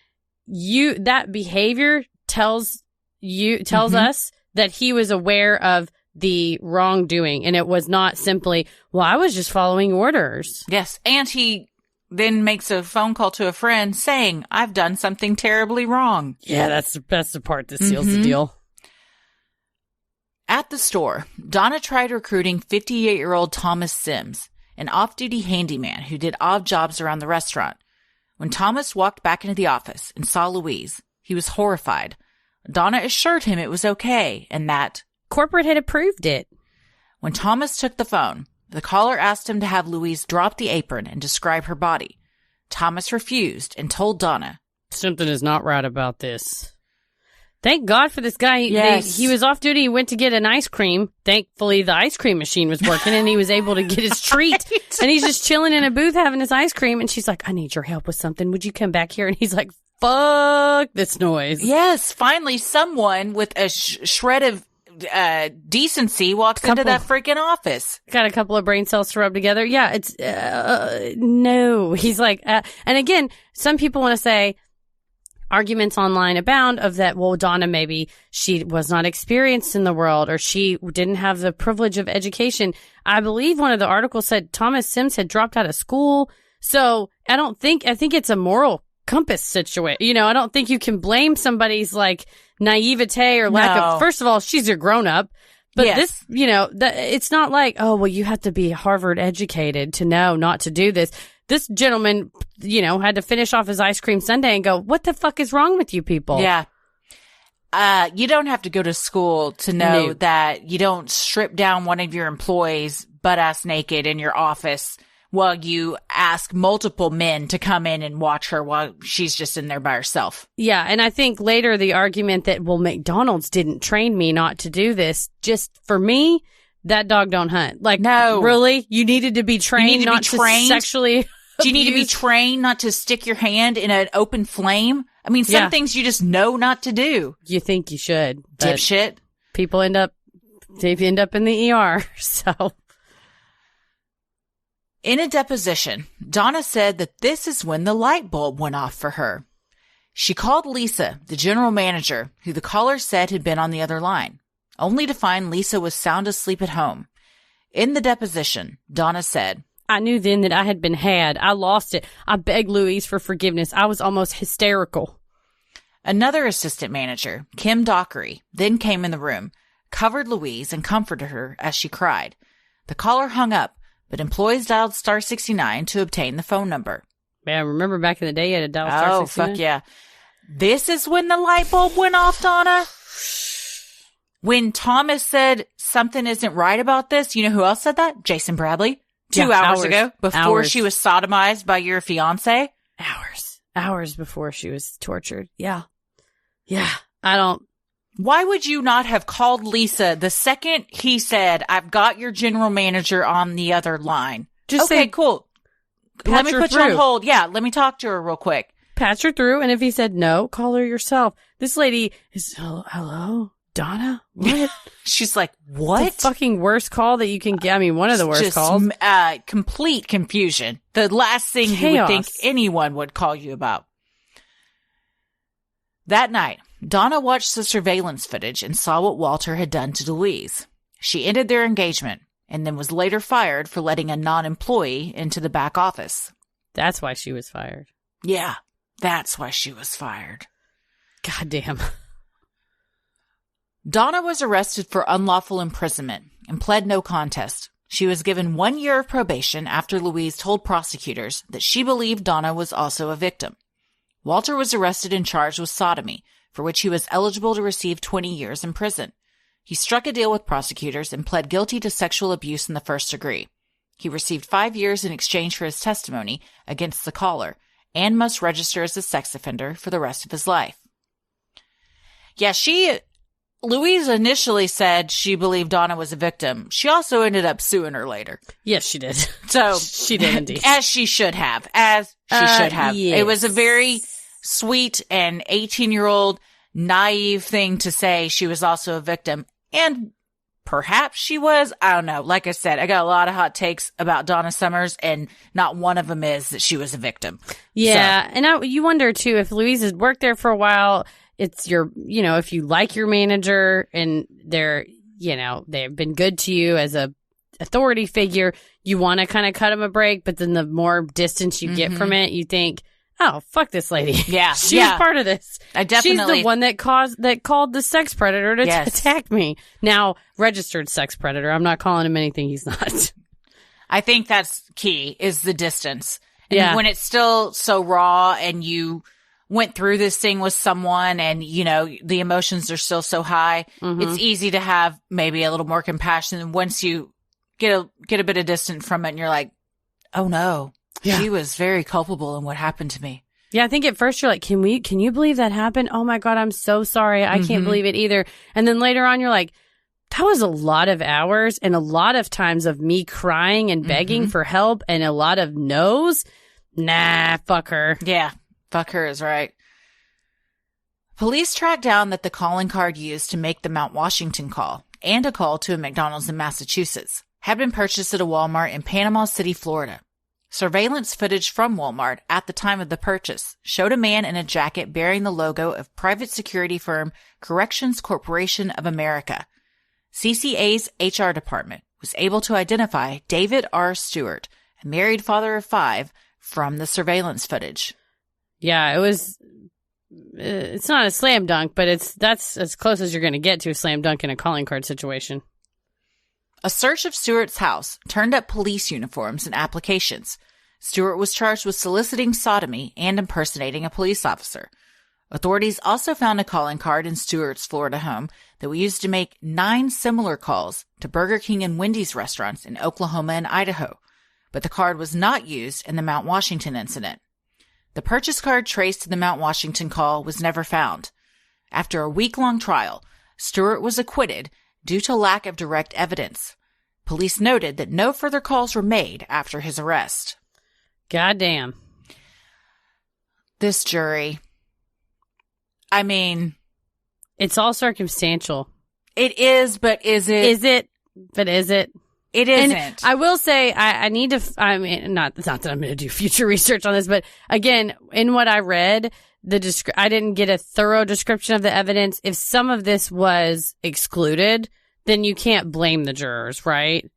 that behavior tells us that he was aware of the wrongdoing, and it was not simply, well, I was just following orders. Yes, and he then makes a phone call to a friend saying, I've done something terribly wrong. Yeah, that's the part that seals the deal. At the store, Donna tried recruiting 58-year-old Thomas Sims, an off-duty handyman who did odd jobs around the restaurant. When Thomas walked back into the office and saw Louise, he was horrified. Donna assured him it was okay and that corporate had approved it. When Thomas took the phone, the caller asked him to have Louise drop the apron and describe her body. Thomas refused and told Donna, something is not right about this. Thank God for this guy. Yes. He was off duty. He went to get an ice cream. Thankfully, the ice cream machine was working and he was able to get his treat. And he's just chilling in a booth having his ice cream. And she's like, I need your help with something. Would you come back here? And he's like, fuck this noise. Yes, finally someone with a shred of decency walks into that freaking office. Got a couple of brain cells to rub together. Yeah, it's no. He's like, and again, some people want to say, arguments online abound of that, well, Donna, maybe she was not experienced in the world or she didn't have the privilege of education. I believe one of the articles said Thomas Sims had dropped out of school. So I think it's a moral compass situation. You know, I don't think you can blame somebody's like naivete or lack of, first of all, she's a grown up. But this, you know, it's not like, oh, well, you have to be Harvard educated to know not to do this. This gentleman, you know, had to finish off his ice cream sundae and go, what the fuck is wrong with you people? Yeah. You don't have to go to school to know that you don't strip down one of your employees butt-ass naked in your office while you ask multiple men to come in and watch her while she's just in there by herself. Yeah, and I think later the argument that, well, McDonald's didn't train me not to do this, just for me, that dog don't hunt. Like, no. Really? You needed to be trained not to sexually Do you need to be trained not to stick your hand in an open flame? I mean, some things you just know not to do. You think you should. Dipshit. People end up in the ER, so. In a deposition, Donna said that this is when the light bulb went off for her. She called Lisa, the general manager, who the caller said had been on the other line, only to find Lisa was sound asleep at home. In the deposition, Donna said, I knew then that I had been had. I lost it. I begged Louise for forgiveness. I was almost hysterical. Another assistant manager, Kim Dockery, then came in the room, covered Louise, and comforted her as she cried. The caller hung up, but employees dialed star 69 to obtain the phone number. Man, remember back in the day you had to dial star 69? Oh, fuck yeah. This is when the light bulb went off, Donna. When Thomas said something isn't right about this, you know who else said that? Jason Bradley. 2 hours ago, before she was sodomized by your fiance. Hours before she was tortured. Yeah. Why would you not have called Lisa the second he said, I've got your general manager on the other line? Just say, cool. Let me put you on hold. Yeah, let me talk to her real quick. Patch her through, and if he said no, call her yourself. This lady is, hello? Donna? What? She's like, what? The fucking worst call that you can get. I mean, one of the worst calls. Complete confusion. The last thing you would think anyone would call you about. That night, Donna watched the surveillance footage and saw what Walter had done to Louise. She ended their engagement and then was later fired for letting a non-employee into the back office. That's why she was fired. Yeah, that's why she was fired. Goddamn. Donna was arrested for unlawful imprisonment and pled no contest. She was given 1 year of probation after Louise told prosecutors that she believed Donna was also a victim. Walter was arrested and charged with sodomy, for which he was eligible to receive 20 years in prison. He struck a deal with prosecutors and pled guilty to sexual abuse in the first degree. He received 5 years in exchange for his testimony against the caller and must register as a sex offender for the rest of his life. Yeah, Louise initially said she believed Donna was a victim. She also ended up suing her later. Yes, she did. So she did indeed. As she should have. Yes. It was a very sweet and 18-year-old naive thing to say she was also a victim. And perhaps she was. I don't know. Like I said, I got a lot of hot takes about Donna Summers, and not one of them is that she was a victim. Yeah. So. And you wonder, too, if Louise has worked there for a while, it's if you like your manager and they've been good to you as a authority figure, you want to kind of cut them a break. But then the more distance you get from it, you think, oh, fuck this lady. Yeah. She was part of this. She's the one that called the sex predator to attack me. Now, registered sex predator. I'm not calling him anything he's not. I think that's key, is the distance. And when it's still so raw and you went through this thing with someone and, you know, the emotions are still so high, it's easy to have maybe a little more compassion. And once you get a bit of distance from it and you're like, oh no, she was very culpable in what happened to me. Yeah, I think at first you're like, can you believe that happened? Oh my God, I'm so sorry. I can't believe it either. And then later on you're like, that was a lot of hours and a lot of times of me crying and begging for help and a lot of no's. Nah, fuck her. Yeah, fuck her is right. Police tracked down that the calling card used to make the Mount Washington call and a call to a McDonald's in Massachusetts had been purchased at a Walmart in Panama City, Florida. Surveillance footage from Walmart at the time of the purchase showed a man in a jacket bearing the logo of private security firm Corrections Corporation of America. CCA's HR department was able to identify David R. Stewart, a married father of 5, from the surveillance footage. Yeah, it's not a slam dunk, but that's as close as you're going to get to a slam dunk in a calling card situation. A search of Stewart's house turned up police uniforms and applications. Stewart was charged with soliciting sodomy and impersonating a police officer. Authorities also found a calling card in Stewart's Florida home that was used to make 9 similar calls to Burger King and Wendy's restaurants in Oklahoma and Idaho, but the card was not used in the Mount Washington incident. The purchase card traced to the Mount Washington call was never found. After a week-long trial, Stewart was acquitted due to lack of direct evidence. Police noted that no further calls were made after his arrest. Goddamn. This jury. I mean, it's all circumstantial. It is, but is it? Is it? But is it? It isn't. And I will say, I need to, I mean, not that I'm going to do future research on this, but again, in what I read, I didn't get a thorough description of the evidence. If some of this was excluded, then you can't blame the jurors, right?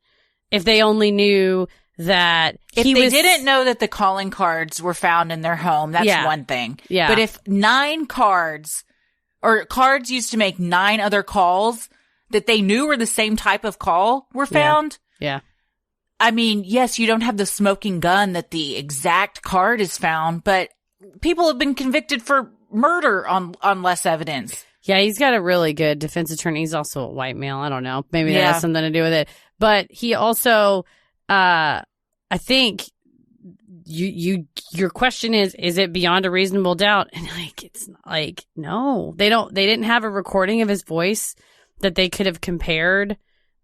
If they only knew that if they didn't know that the calling cards were found in their home, that's one thing. Yeah. But if 9 cards or cards used to make 9 other calls that they knew were the same type of call were found. Yeah. I mean, yes, you don't have the smoking gun that the exact card is found, but people have been convicted for murder on less evidence. Yeah, he's got a really good defense attorney. He's also a white male. I don't know. Maybe that has something to do with it. But he also, I think your question is it beyond a reasonable doubt? And like, it's like, no, they didn't have a recording of his voice that they could have compared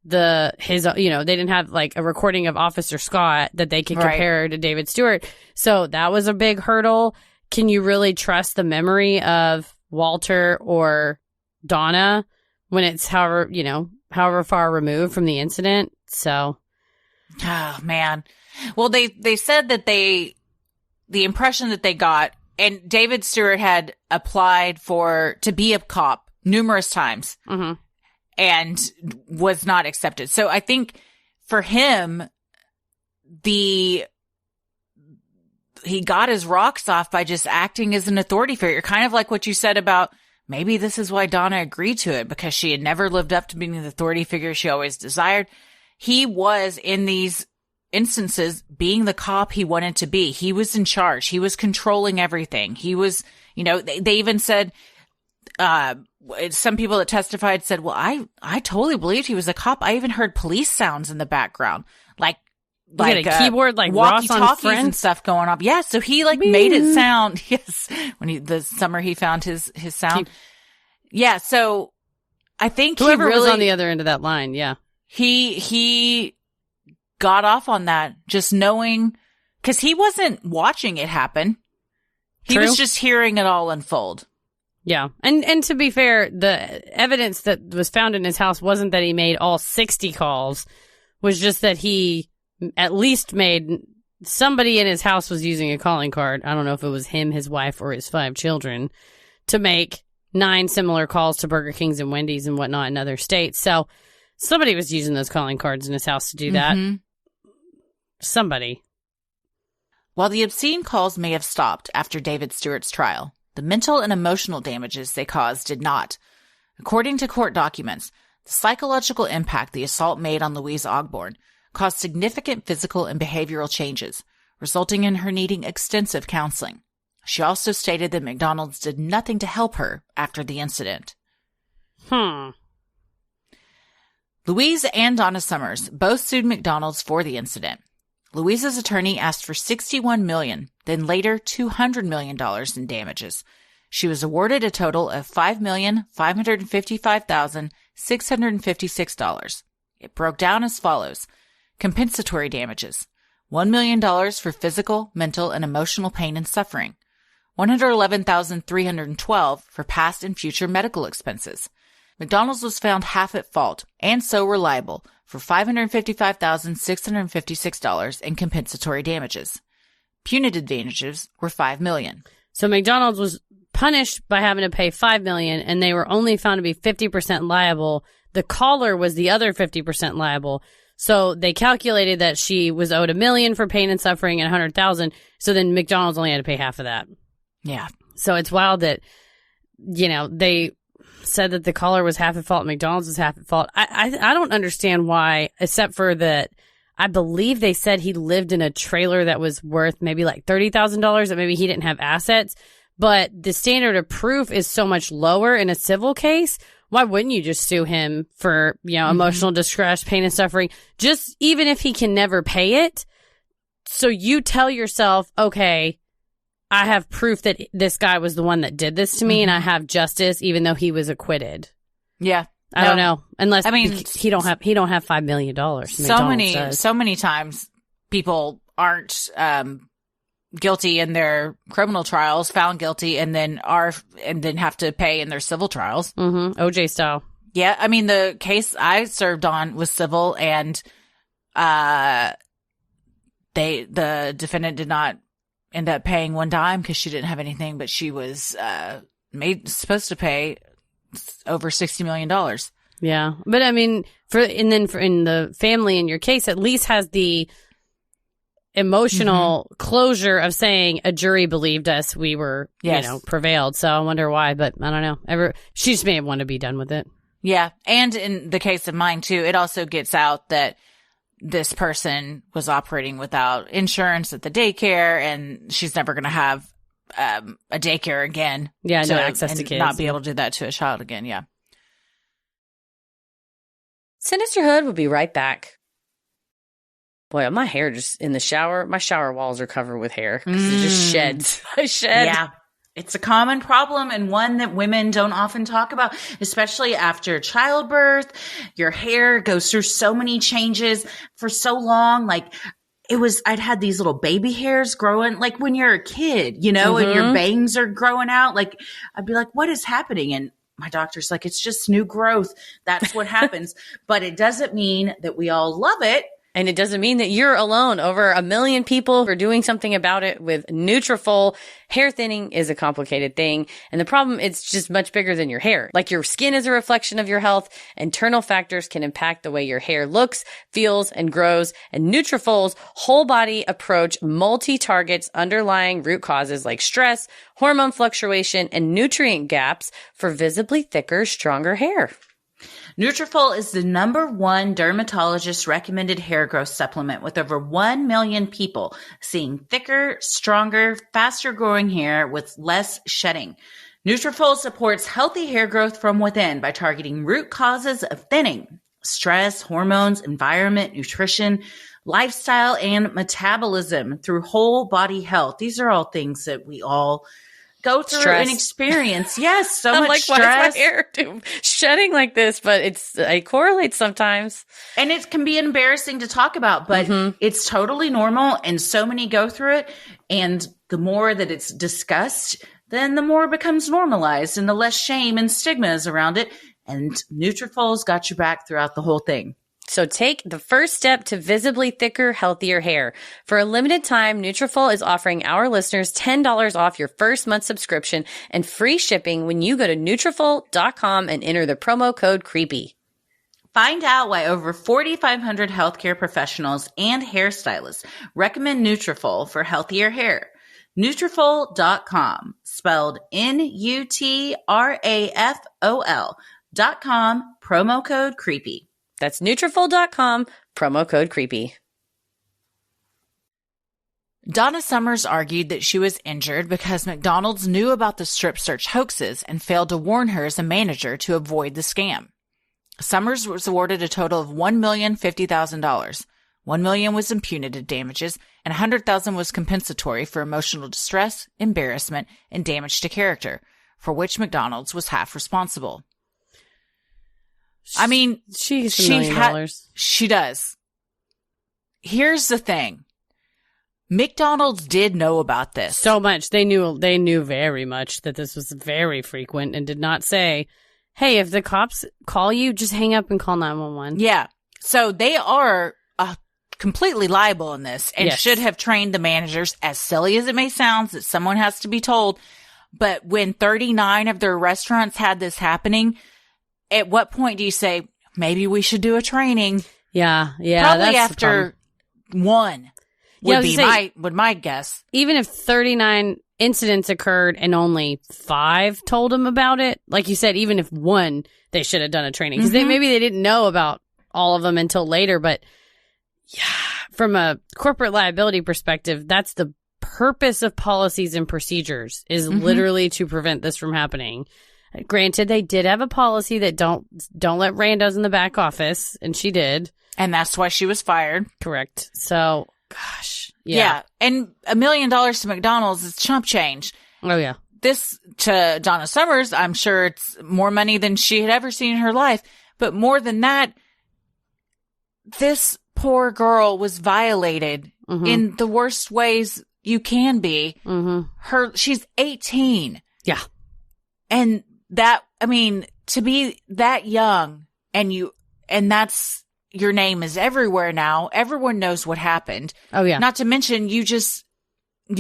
they didn't have like a recording of Officer Scott that they could compare to David Stewart. So that was a big hurdle. Can you really trust the memory of Walter or Donna when it's however far removed from the incident? So, oh man. Well, they said that the impression that they got, and David Stewart had applied to be a cop numerous times and was not accepted. So I think for him, he got his rocks off by just acting as an authority figure, kind of like what you said about maybe this is why Donna agreed to it, because she had never lived up to being the authority figure she always desired. He was, in these instances, being the cop he wanted to be. He was in charge. He was controlling everything. He was, they even said, some people that testified said, well, I totally believed he was a cop. I even heard police sounds in the background, like a keyboard, like walkie-talkies and stuff going off. Yeah, so he made it sound. Yes, the summer he found his sound. Yeah, so I think whoever was on the other end of that line, yeah, he got off on that just knowing, because he wasn't watching it happen. He was just hearing it all unfold. Yeah. And to be fair, the evidence that was found in his house wasn't that he made all 60 calls, was just that he at least made somebody in his house was using a calling card. I don't know if it was him, his wife, or his 5 children, to make 9 similar calls to Burger Kings and Wendy's and whatnot in other states. So somebody was using those calling cards in his house to do that. Somebody. While the obscene calls may have stopped after David Stewart's trial, the mental and emotional damages they caused did not. According to court documents, the psychological impact the assault made on Louise Ogborn caused significant physical and behavioral changes, resulting in her needing extensive counseling. She also stated that McDonald's did nothing to help her after the incident. Louise and Donna Summers both sued McDonald's for the incident. Louise's attorney asked for $61 million, then later $200 million in damages. She was awarded a total of $5,555,656. It broke down as follows. Compensatory damages. $1 million for physical, mental, and emotional pain and suffering. $111,312 for past and future medical expenses. McDonald's was found half at fault and so were liable for $555,656 in compensatory damages. Punitive damages were $5 million. So McDonald's was punished by having to pay $5 million, and they were only found to be 50% liable. The caller was the other 50% liable. So they calculated that she was owed $1 million for pain and suffering and $100,000. So then McDonald's only had to pay half of that. Yeah. So it's wild that, they said that the caller was half at fault. McDonald's was half at fault. I don't understand why, except for that. I believe they said he lived in a trailer that was worth maybe like $30,000, that maybe he didn't have assets. But the standard of proof is so much lower in a civil case. Why wouldn't you just sue him for, emotional distress, pain and suffering? Just even if he can never pay it. So you tell yourself, okay, I have proof that this guy was the one that did this to me, and I have justice, even though he was acquitted. Yeah. I don't know. Unless he don't have $5 million. So many times people aren't guilty in their criminal trials, found guilty, and then have to pay in their civil trials. Mm-hmm. OJ style. Yeah, I mean, the case I served on was civil, and the defendant did not end up paying one dime because she didn't have anything, but she was supposed to pay over $60 million. Yeah, but I mean, in the family in your case, at least has the emotional closure of saying a jury believed us, we were, prevailed. So I wonder why, but I don't know. She just may have wanted to be done with it. Yeah, and in the case of mine too, it also gets out that this person was operating without insurance at the daycare, and she's never going to have a daycare again. Yeah, no access to kids. Not be able to do that to a child again. Yeah. Sinisterhood will be right back. Boy, my hair just in the shower, my shower walls are covered with hair because it just sheds. I shed. Yeah. It's a common problem and one that women don't often talk about, especially after childbirth. Your hair goes through so many changes for so long. Like I'd had these little baby hairs growing, like when you're a kid, and your bangs are growing out. Like I'd be like, what is happening? And my doctor's like, it's just new growth. That's what happens. But it doesn't mean that we all love it. And it doesn't mean that you're alone. Over 1 million people are doing something about it with Nutrafol. Hair thinning is a complicated thing. And the problem, it's just much bigger than your hair. Like your skin is a reflection of your health. Internal factors can impact the way your hair looks, feels, and grows. And Nutrafol's whole body approach multi-targets underlying root causes like stress, hormone fluctuation, and nutrient gaps for visibly thicker, stronger hair. Nutrafol is the #1 dermatologist recommended hair growth supplement, with over 1 million people seeing thicker, stronger, faster growing hair with less shedding. Nutrafol supports healthy hair growth from within by targeting root causes of thinning: stress, hormones, environment, nutrition, lifestyle, and metabolism through whole body health. These are all things that we all go through and experience. Yes, so much stress. Why is my hair shedding like this? But it correlates sometimes. And it can be embarrassing to talk about, but it's totally normal, and so many go through it. And the more that it's discussed, then the more it becomes normalized and the less shame and stigma is around it. And Nutrafol's got your back throughout the whole thing. So take the first step to visibly thicker, healthier hair. For a limited time, Nutrafol is offering our listeners $10 off your first month subscription and free shipping when you go to Nutrafol.com and enter the promo code CREEPY. Find out why over 4,500 healthcare professionals and hairstylists recommend Nutrafol for healthier hair. Nutrafol.com, spelled Nutrafol.com, promo code CREEPY. That's Nutrafol.com, promo code CREEPY. Donna Summers argued that she was injured because McDonald's knew about the strip search hoaxes and failed to warn her as a manager to avoid the scam. Summers was awarded a total of $1,050,000. $1 million was in punitive damages, and $100,000 was compensatory for emotional distress, embarrassment, and damage to character, for which McDonald's was half responsible. I mean, she gets $1 million. She does. Here's the thing. McDonald's did know about this. So much. They knew very much that this was very frequent and did not say, hey, if the cops call you, just hang up and call 911. Yeah. So they are completely liable in this and Yes. should have trained the managers, as silly as it may sound, that someone has to be told. But when 39 of their restaurants had this happening, at what point do you say, maybe we should do a training? Yeah. Probably that's after one Yeah, I would was be gonna say, my guess. even if 39 incidents occurred and only 5 told them about it, like you said, even if one, they should have done a training because maybe they didn't know about all of them until later. But yeah, from a corporate liability perspective, that's the purpose of policies and procedures is literally to prevent this from happening. Granted, they did have a policy that don't let randos in the back office, and she did. And that's why she was fired. Correct. So, gosh. Yeah. And $1 million to McDonald's is chump change. Oh, yeah. This to Donna Summers, I'm sure it's more money than she had ever seen in her life. But more than that, this poor girl was violated in the worst ways you can be. She's 18. Yeah. And that, I mean, to be that young and that's, your name is everywhere now. Everyone knows what happened. Oh, yeah. Not to mention you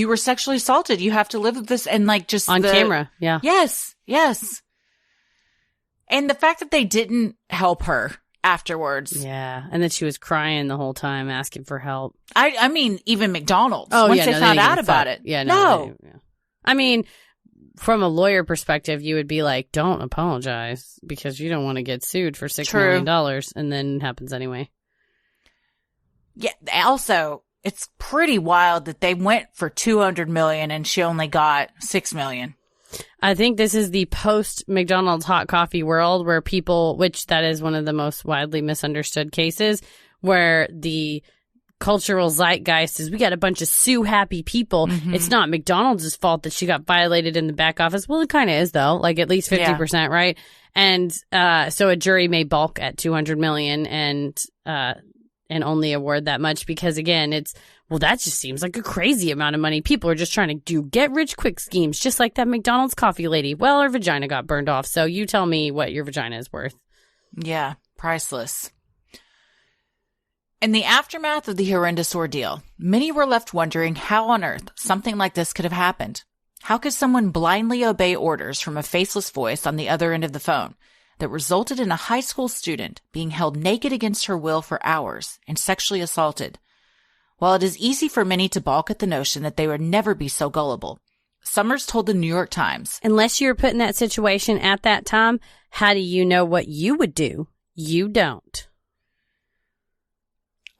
were sexually assaulted. You have to live with this and like just on camera. Yeah. Yes. And the fact that they didn't help her afterwards. Yeah. And then she was crying the whole time asking for help. I mean, even McDonald's. Oh, once yeah. they No, found didn't out give a about fuck. it. Yeah. No. Yeah. I mean, from a lawyer perspective, you would be like, don't apologize because you don't want to get sued for $6 million, and then it happens anyway. Yeah. Also, it's pretty wild that they went for $200 million and she only got $6 million. I think this is the post McDonald's hot coffee world where people, which that is one of the most widely misunderstood cases, where the cultural zeitgeist is we got a bunch of sue happy people. It's not McDonald's fault that she got violated in the back office. Well, it kind of is though, like at least 50%, right? And so a jury may balk at $200 million and only award that much because again, that just seems like a crazy amount of money. People are just trying to do get rich quick schemes, just like that McDonald's coffee lady. Well, her vagina got burned off, so you tell me what your vagina is worth. Yeah, priceless. In the aftermath of the horrendous ordeal, many were left wondering how on earth something like this could have happened. How could someone blindly obey orders from a faceless voice on the other end of the phone that resulted in a high school student being held naked against her will for hours and sexually assaulted? While it is easy for many to balk at the notion that they would never be so gullible, Summers told the New York Times, unless you were put in that situation at that time, how do you know what you would do? You don't.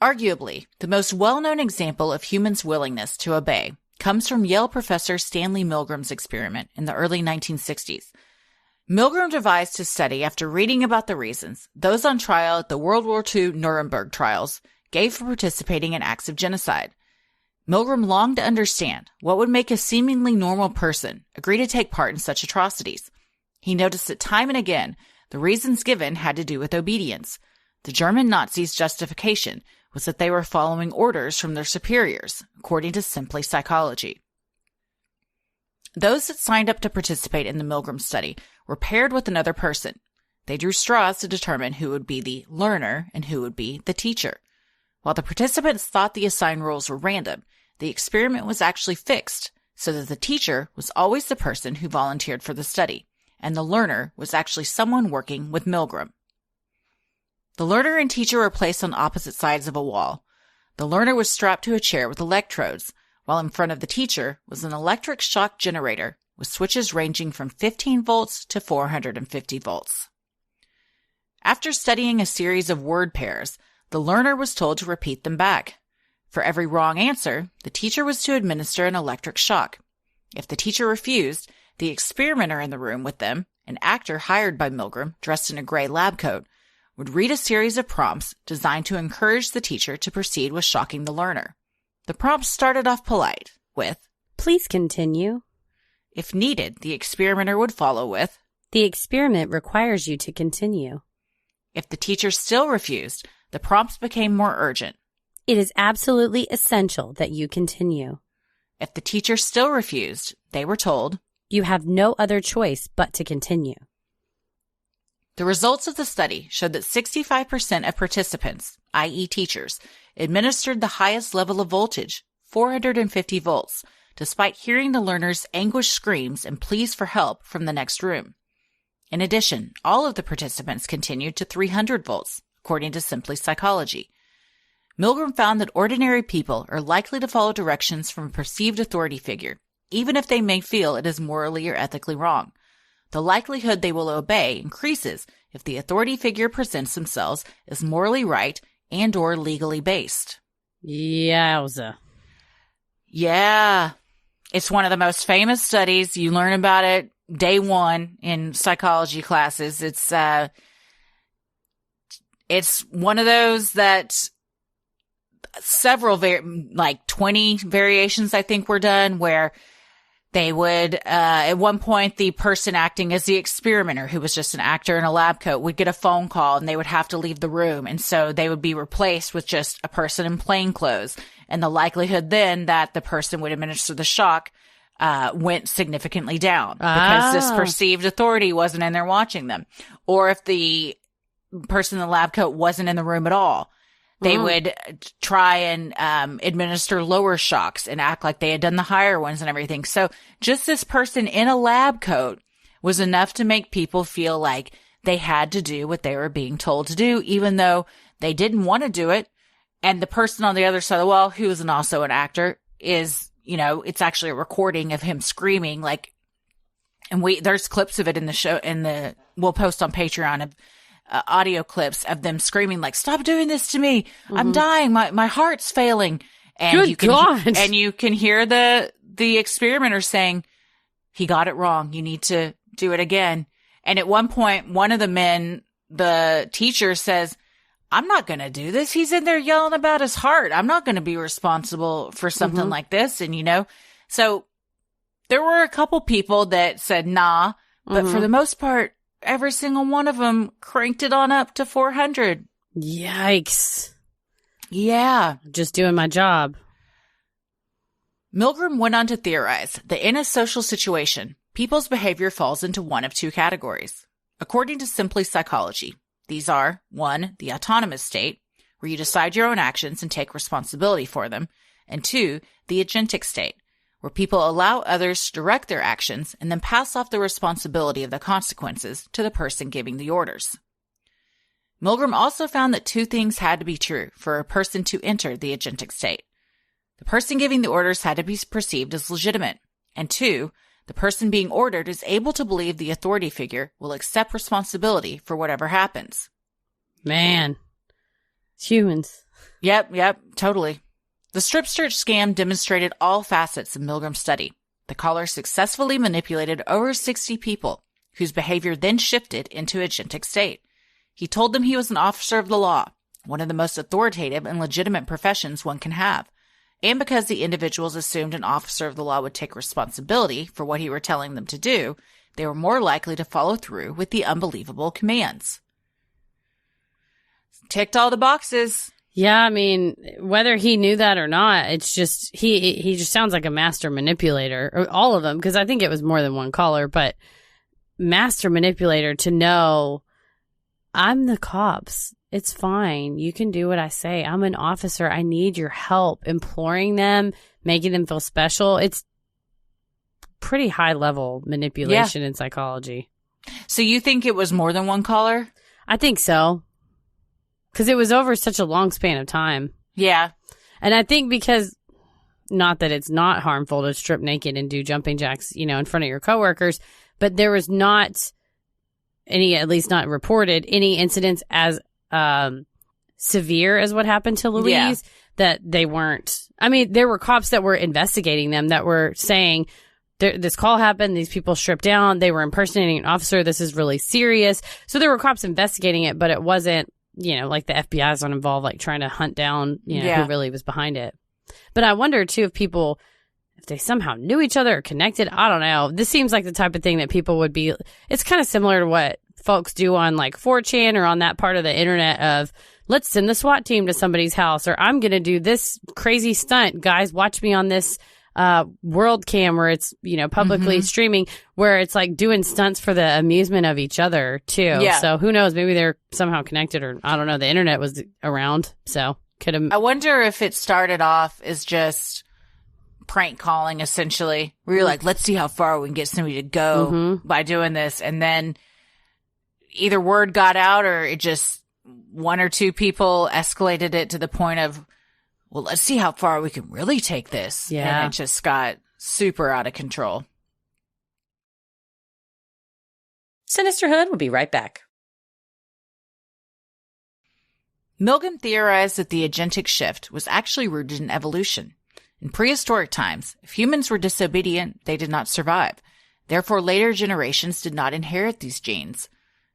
Arguably, the most well-known example of humans' willingness to obey comes from Yale professor Stanley Milgram's experiment in the early 1960s. Milgram devised his study after reading about the reasons those on trial at the World War II Nuremberg trials gave for participating in acts of genocide. Milgram longed to understand what would make a seemingly normal person agree to take part in such atrocities. He noticed that time and again, the reasons given had to do with obedience. The German Nazis' justification was that they were following orders from their superiors, according to Simply Psychology. Those that signed up to participate in the Milgram study were paired with another person. They drew straws to determine who would be the learner and who would be the teacher. While the participants thought the assigned roles were random, the experiment was actually fixed so that the teacher was always the person who volunteered for the study, and the learner was actually someone working with Milgram. The learner and teacher were placed on opposite sides of a wall. The learner was strapped to a chair with electrodes, while in front of the teacher was an electric shock generator with switches ranging from 15 volts to 450 volts. After studying a series of word pairs, the learner was told to repeat them back. For every wrong answer, the teacher was to administer an electric shock. If the teacher refused, the experimenter in the room with them, an actor hired by Milgram dressed in a gray lab coat, would read a series of prompts designed to encourage the teacher to proceed with shocking the learner. The prompts started off polite with, "Please continue." If needed, the experimenter would follow with, "The experiment requires you to continue." If the teacher still refused, the prompts became more urgent. "It is absolutely essential that you continue." If the teacher still refused, they were told, "You have no other choice but to continue." The results of the study showed that 65% of participants, i.e. teachers, administered the highest level of voltage, 450 volts, despite hearing the learner's anguished screams and pleas for help from the next room. In addition, all of the participants continued to 300 volts, according to Simply Psychology. Milgram found that ordinary people are likely to follow directions from a perceived authority figure, even if they may feel it is morally or ethically wrong. The likelihood they will obey increases if the authority figure presents themselves as morally right and or legally based. Yowza. Yeah. It's one of the most famous studies. You learn about it day one in psychology classes. It's one of those that several, 20 variations I think were done where they would, at one point, the person acting as the experimenter, who was just an actor in a lab coat, would get a phone call and they would have to leave the room. And so they would be replaced with just a person in plain clothes. And the likelihood then that the person would administer the shock went significantly down because this perceived authority wasn't in there watching them. Or if the person in the lab coat wasn't in the room at all, they would try and administer lower shocks and act like they had done the higher ones and everything. So just this person in a lab coat was enough to make people feel like they had to do what they were being told to do, even though they didn't want to do it. And the person on the other side of the wall, who is also an actor, is, it's actually a recording of him screaming and there's clips of it in the show, we'll post on Patreon of audio clips of them screaming like, "Stop doing this to me. I'm dying. My heart's failing." And Good you can, God. and you can hear the experimenter saying, "He got it wrong. You need to do it again." And at one point, one of the men, the teacher, says, "I'm not going to do this. He's in there yelling about his heart. I'm not going to be responsible for something like this." And, so there were a couple people that said, nah, but for the most part, every single one of them cranked it on up to 400. Yikes. Yeah. Just doing my job. Milgram went on to theorize that in a social situation, people's behavior falls into one of two categories. According to Simply Psychology, these are 1, the autonomous state, where you decide your own actions and take responsibility for them, and 2, the agentic state, where people allow others to direct their actions and then pass off the responsibility of the consequences to the person giving the orders. Milgram also found that two things had to be true for a person to enter the agentic state. The person giving the orders had to be perceived as legitimate, and 2, the person being ordered is able to believe the authority figure will accept responsibility for whatever happens. Man. It's humans. Yep, totally. The strip search scam demonstrated all facets of Milgram's study. The caller successfully manipulated over 60 people, whose behavior then shifted into agentic state. He told them he was an officer of the law, one of the most authoritative and legitimate professions one can have. And because the individuals assumed an officer of the law would take responsibility for what he were telling them to do, they were more likely to follow through with the unbelievable commands. Ticked all the boxes. Yeah, I mean, whether he knew that or not, it's just, he just sounds like a master manipulator. Or all of them, because I think it was more than one caller, but master manipulator to know, I'm the cops. It's fine. You can do what I say. I'm an officer. I need your help. Imploring them, making them feel special. It's pretty high level manipulation in psychology. So you think it was more than one caller? I think so. Because it was over such a long span of time. Yeah. And I think because, not that it's not harmful to strip naked and do jumping jacks, in front of your coworkers, but there was not any, at least not reported, any incidents as severe as what happened to Louise. Yeah. that they weren't. I mean, there were cops that were investigating them that were saying, this call happened, these people stripped down, they were impersonating an officer, this is really serious. So there were cops investigating it, but it wasn't, like the FBI is not involved, like trying to hunt down, who really was behind it. But I wonder too if they somehow knew each other or connected. I don't know. This seems like the type of thing that people would be, it's kind of similar to what folks do on like 4chan or on that part of the internet of, let's send the SWAT team to somebody's house, or I'm going to do this crazy stunt. Guys, watch me on this world cam where it's, publicly streaming, where it's like doing stunts for the amusement of each other too. Yeah. So who knows? Maybe they're somehow connected, or I don't know. The internet was around, so could have. I wonder if it started off as just prank calling, essentially. Where you're like, let's see how far we can get somebody to go by doing this. And then either word got out, or it just, one or two people escalated it to the point of, well, let's see how far we can really take this. Yeah. And it just got super out of control. Sinisterhood will be right back. Milgram theorized that the agentic shift was actually rooted in evolution. In prehistoric times, if humans were disobedient, they did not survive. Therefore, later generations did not inherit these genes.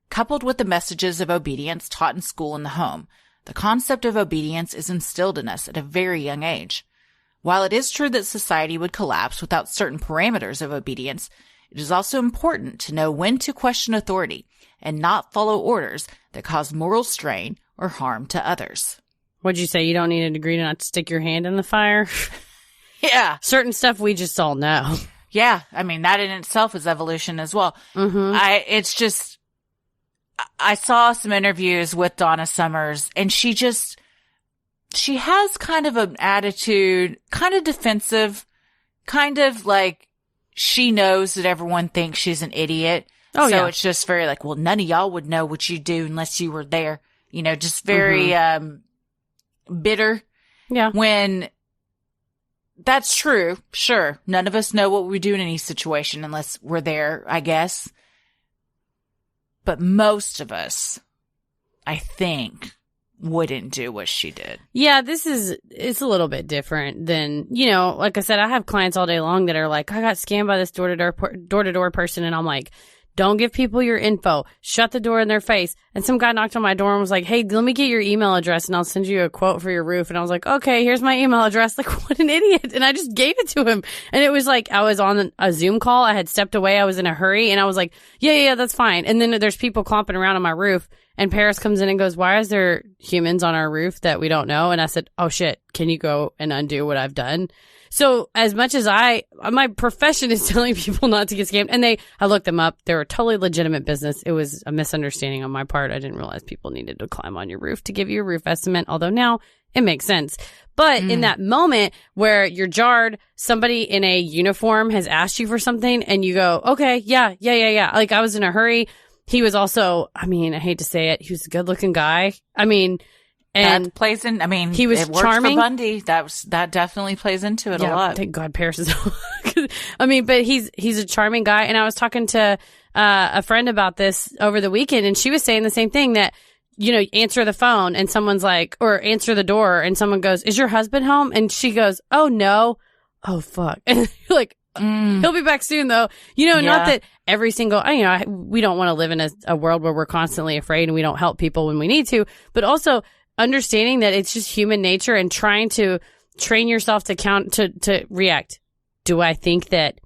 Coupled with the messages of obedience taught in school and the home, the concept of obedience is instilled in us at a very young age. While it is true that society would collapse without certain parameters of obedience, it is also important to know when to question authority and not follow orders that cause moral strain or harm to others. What'd you say? You don't need a degree to not stick your hand in the fire? Yeah. Certain stuff we just all know. Yeah. I mean, that in itself is evolution as well. I saw some interviews with Donna Summers, and she has kind of an attitude, kind of defensive, kind of like she knows that everyone thinks she's an idiot. Oh, so it's just very like, well, none of y'all would know what you do unless you were there. Just very bitter. Yeah. When that's true, sure. None of us know what we do in any situation unless we're there, I guess. But most of us, I think, wouldn't do what she did. Yeah, it's a little bit different than, like I said, I have clients all day long that are like, I got scammed by this door-to-door person, and I'm like, don't give people your info. Shut the door in their face. And some guy knocked on my door and was like, hey, let me get your email address and I'll send you a quote for your roof. And I was like, okay, here's my email address. Like, what an idiot. And I just gave it to him. And it was like, I was on a Zoom call. I had stepped away. I was in a hurry. And I was like, yeah, that's fine. And then there's people clomping around on my roof. And Paris comes in and goes, why is there humans on our roof that we don't know? And I said, oh shit, can you go and undo what I've done? So as much as my profession is telling people not to get scammed, and I looked them up. They were a totally legitimate business. It was a misunderstanding on my part. I didn't realize people needed to climb on your roof to give you a roof estimate, although now it makes sense. But in that moment where you're jarred, somebody in a uniform has asked you for something and you go, okay, yeah. Like I was in a hurry. He was also, I hate to say it, he was a good looking guy. And that plays in. He was it worked charming. For Bundy. That definitely plays into it a lot. Thank God Paris is. But he's a charming guy. And I was talking to a friend about this over the weekend, and she was saying the same thing, that answer the phone and someone's like, or answer the door and someone goes, is your husband home? And she goes, oh no, oh fuck, and you're like, he'll be back soon though. Not that every single, we don't want to live in a world where we're constantly afraid and we don't help people when we need to, but also understanding that it's just human nature and trying to train yourself to react. Do I think that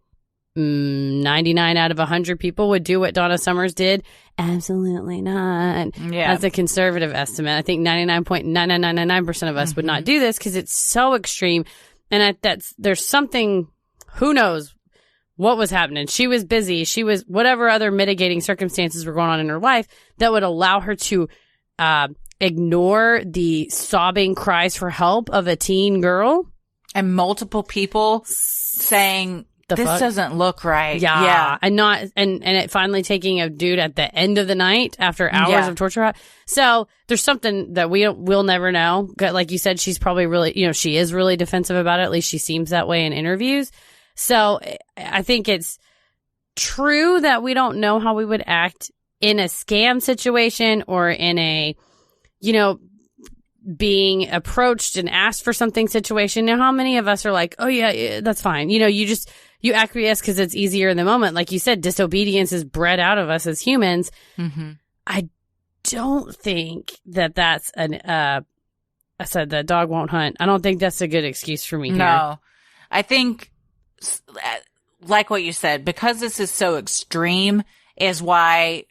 99 out of 100 people would do what Donna Summers did? Absolutely not. Yeah. That's a conservative estimate. I think 99.9999% of us would not do this because it's so extreme. And there's something, who knows what was happening. She was busy. She was whatever other mitigating circumstances were going on in her life that would allow her to ignore the sobbing cries for help of a teen girl. And multiple people saying, this doesn't look right. Yeah. And it finally taking a dude at the end of the night after hours of torture. So there's something that we'll never know. Like you said, she's probably really, she is really defensive about it. At least she seems that way in interviews. So I think it's true that we don't know how we would act in a scam situation or in a, being approached and asked for something situation. Now, how many of us are like, oh yeah, that's fine. You acquiesce because it's easier in the moment. Like you said, disobedience is bred out of us as humans. Mm-hmm. I don't think that's I said the dog won't hunt. I don't think that's a good excuse for me here. No, I think, like what you said, because this is so extreme is why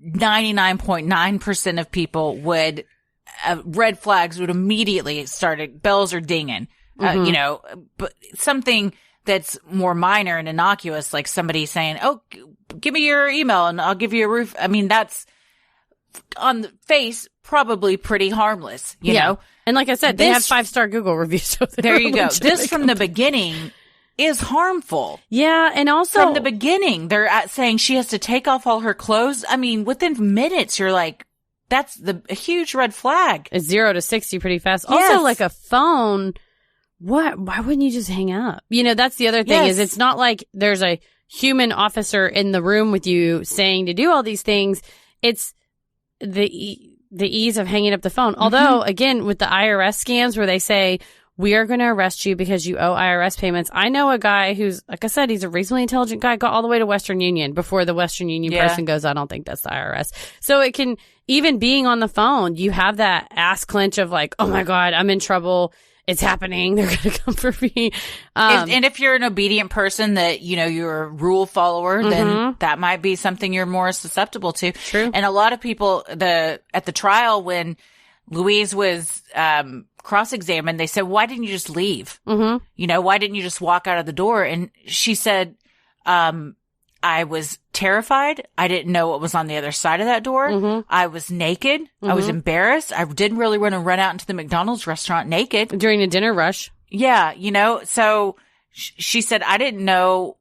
99.9% of people would, red flags would immediately start, bells are dinging, but something that's more minor and innocuous, like somebody saying, oh, give me your email and I'll give you a roof. I mean, that's on the face probably pretty harmless, you know? And like I said, they have 5-star Google reviews. So there you go. This from the beginning is harmful. Yeah. And also from the beginning, they're saying she has to take off all her clothes. I mean, within minutes, you're like, that's a huge red flag. It's 0 to 60 pretty fast. Yes. Also, like a phone. Why wouldn't you just hang up? That's the other thing is it's not like there's a human officer in the room with you saying to do all these things. It's the ease of hanging up the phone. Although, again, with the IRS scams where they say, we are going to arrest you because you owe IRS payments. I know a guy who's, like I said, he's a reasonably intelligent guy, got all the way to Western Union before the Western Union person goes, I don't think that's the IRS. So it can, even being on the phone, you have that ass clench of like, oh my God, I'm in trouble. It's happening. They're going to come for me. And if you're an obedient person that, you're a rule follower, then that might be something you're more susceptible to. True. And a lot of people, at the trial, when Louise was, cross-examined, they said, why didn't you just leave? Mm-hmm. Why didn't you just walk out of the door? And she said, I was terrified. I didn't know what was on the other side of that door. Mm-hmm. I was naked. Mm-hmm. I was embarrassed. I didn't really want to run out into the McDonald's restaurant naked. During the dinner rush. Yeah, so she said, I didn't know.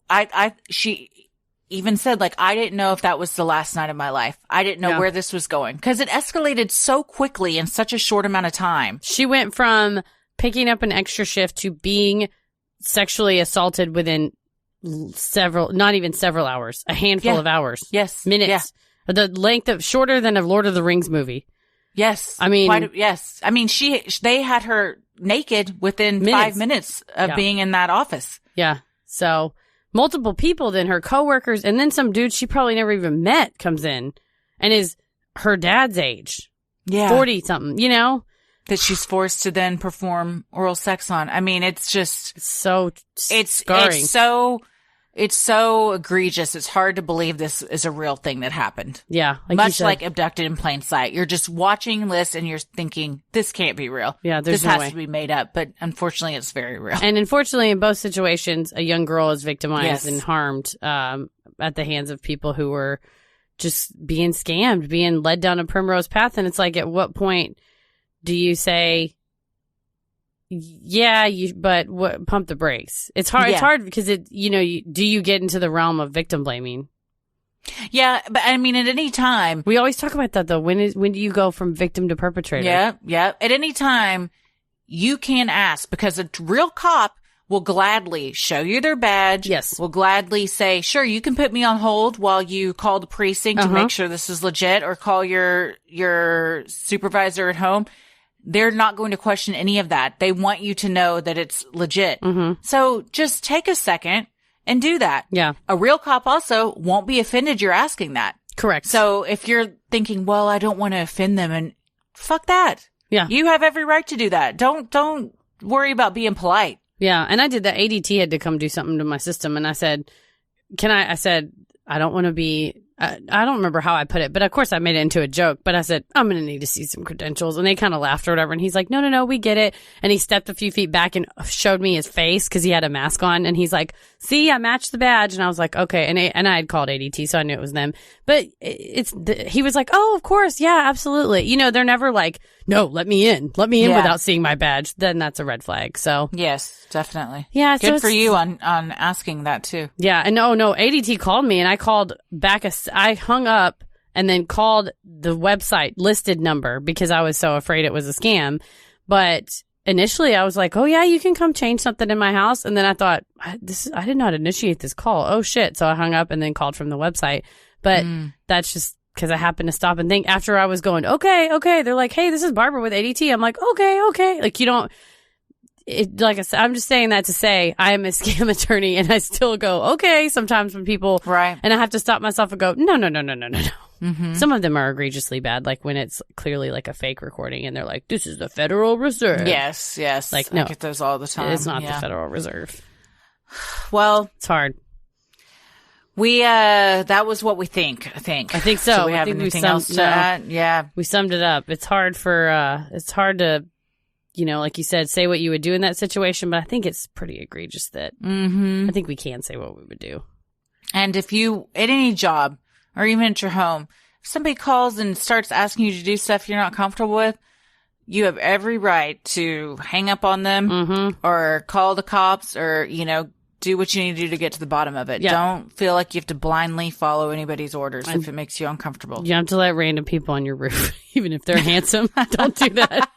She even said, like, I didn't know if that was the last night of my life. I didn't know where this was going because it escalated so quickly in such a short amount of time. She went from picking up an extra shift to being sexually assaulted within not even several hours, a handful of hours. Yes. Minutes. Yeah. The length of, shorter than a Lord of the Rings movie. Yes. I mean. Yes. I mean, they had her naked within 5 minutes of being in that office. Yeah. So multiple people, then her coworkers, and then some dude she probably never even met comes in and is her dad's age. Yeah. 40 something, that she's forced to then perform oral sex on. I mean, it's just so scarring. It's so egregious. It's hard to believe this is a real thing that happened. Yeah. Much like abducted in plain sight. You're just watching this and you're thinking, this can't be real. Yeah, this has to be made up. But unfortunately, it's very real. And unfortunately, in both situations, a young girl is victimized and harmed at the hands of people who were just being scammed, being led down a primrose path. And it's like, at what point do you say, but pump the brakes? It's hard. Yeah. It's hard because do you get into the realm of victim blaming? Yeah, but I mean, at any time, we always talk about that though. When do you go from victim to perpetrator? Yeah. At any time, you can ask because a real cop will gladly show you their badge. Yes, will gladly say, "Sure, you can put me on hold while you call the precinct to make sure this is legit, or call your supervisor at home." They're not going to question any of that. They want you to know that it's legit. Mm-hmm. So just take a second and do that. Yeah. A real cop also won't be offended you're asking that. Correct. So if you're thinking, well, I don't want to offend them, and fuck that. Yeah. You have every right to do that. Don't worry about being polite. Yeah. And I did that. ADT had to come do something to my system. And I said, I don't want to be, I don't remember how I put it, but of course I made it into a joke, but I said, I'm going to need to see some credentials. And they kind of laughed or whatever. And he's like, no, we get it. And he stepped a few feet back and showed me his face because he had a mask on. And he's like, see, I matched the badge. And I was like, okay. And I had called ADT, so I knew it was them. But he was like, oh, of course. Yeah, absolutely. They're never like, no, let me in without seeing my badge. Then that's a red flag. So yes, definitely. Yeah. Good for you on asking that too. Yeah. And no, ADT called me and I called back. I hung up and then called the website listed number because I was so afraid it was a scam. But initially I was like, oh yeah, you can come change something in my house. And then I thought, I did not initiate this call. Oh shit. So I hung up and then called from the website. But that's just because I happened to stop and think after I was going, okay. They're like, hey, this is Barbara with ADT. I'm like, okay. Like, you don't, like I said, I'm just saying that to say I am a scam attorney and I still go, okay, sometimes when people, right. And I have to stop myself and go, no. Mm-hmm. Some of them are egregiously bad, like when it's clearly like a fake recording and they're like, this is the Federal Reserve. Yes. Like, no. I get those all the time. It's not the Federal Reserve. Well, it's hard. We, that was what we think, I think. I think so. Do we have anything else to add? Yeah. We summed it up. It's hard to, you know, like you said, say what you would do in that situation, but I think it's pretty egregious that I think we can say what we would do. And if you, at any job, or even at your home, if somebody calls and starts asking you to do stuff you're not comfortable with, you have every right to hang up on them or call the cops or, you know, do what you need to do to get to the bottom of it. Yeah. Don't feel like you have to blindly follow anybody's orders if it makes you uncomfortable. You have to let random people on your roof, even if they're handsome. Don't do that.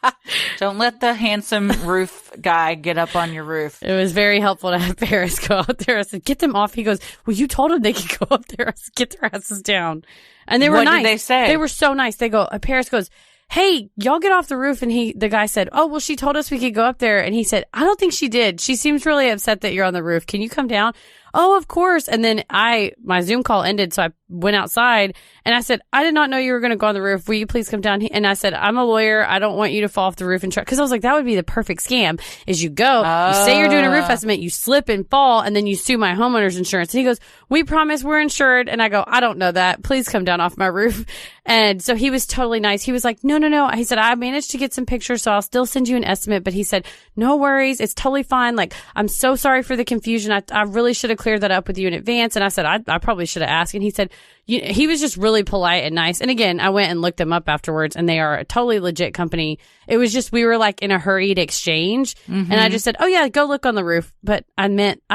Don't let the handsome roof guy get up on your roof. It was very helpful to have Paris go out there. I said, get them off. He goes, well, you told them they could go up there. I said, get their asses down. And they were nice. What did they say? They were so nice. They go, Paris goes, hey, y'all get off the roof. And the guy said, oh, well, she told us we could go up there. And he said, I don't think she did. She seems really upset that you're on the roof. Can you come down? Oh, of course. And then my Zoom call ended. So I went outside and I said, I did not know you were going to go on the roof. Will you please come down? And I said, I'm a lawyer. I don't want you to fall off the roof and try. Cause I was like, that would be the perfect scam is you go, you say you're doing a roof estimate, you slip and fall, and then you sue my homeowner's insurance. And he goes, we promise we're insured. And I go, I don't know that. Please come down off my roof. And so he was totally nice. He was like, no. He said, I managed to get some pictures, so I'll still send you an estimate. But he said, no worries. It's totally fine. Like, I'm so sorry for the confusion. I really should have cleared that up with you in advance. And I said, I probably should have asked. And he said, he was just really polite and nice. And again, I went and looked them up afterwards and they are a totally legit company. It was just, we were like in a hurried exchange and I just said, oh yeah, go look on the roof. But I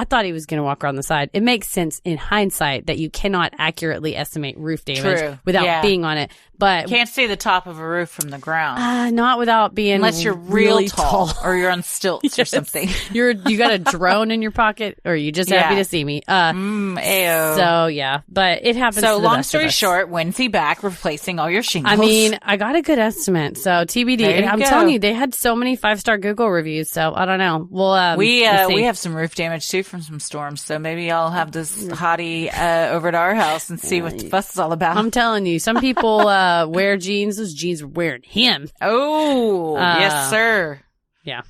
thought he was going to walk around the side. It makes sense in hindsight that you cannot accurately estimate roof damage without being on it. But you can't see the top of a roof from the ground. Not without being unless you're really tall or you're on stilts or something. You got a drone in your pocket or you just happy to see me. Ayo. So yeah, but it happens. So long story short, when's he back replacing all your shingles? I mean, I got a good estimate. So TBD. And I'm telling you, they had so many 5-star Google reviews. So I don't know. Well, we have some roof damage too from some storms. So maybe I'll have this hottie over to our house and see what the fuss is all about. I'm telling you, some people wear jeans. Those jeans are wearing him. Oh, yes, sir. Yeah.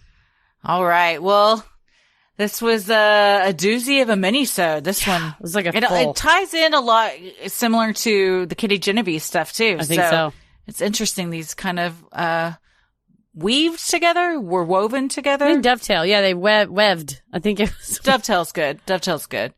All right. Well, this was a doozy of a mini-sode. This one was like it ties in a lot similar to the Kitty Genovese stuff too. I think so. It's interesting. These kind of weaved together, were woven together. I think dovetail. Yeah, they weaved. I think it was Dovetail's good. Dovetail's good.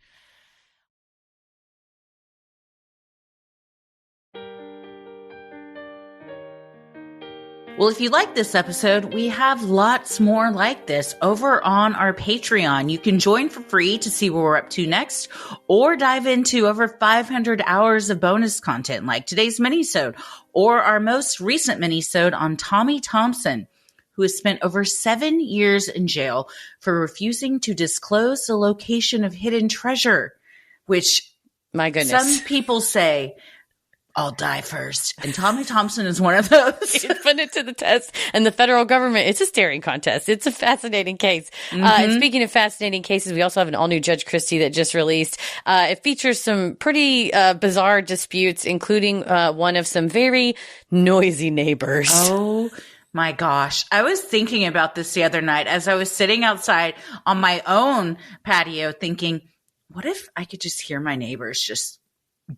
Well, if you like this episode, we have lots more like this over on our Patreon. You can join for free to see what we're up to next, or dive into over 500 hours of bonus content like today's minisode, or our most recent minisode on Tommy Thompson, who has spent over 7 years in jail for refusing to disclose the location of hidden treasure, which, my goodness, some people say, I'll die first. And Tommy Thompson is one of those. He's put it to the test. And the federal government, it's a staring contest. It's a fascinating case. And speaking of fascinating cases, we also have an all-new Judge Christie that just released. It features some pretty bizarre disputes, including one of some very noisy neighbors. Oh, my gosh. I was thinking about this the other night as I was sitting outside on my own patio thinking, what if I could just hear my neighbors just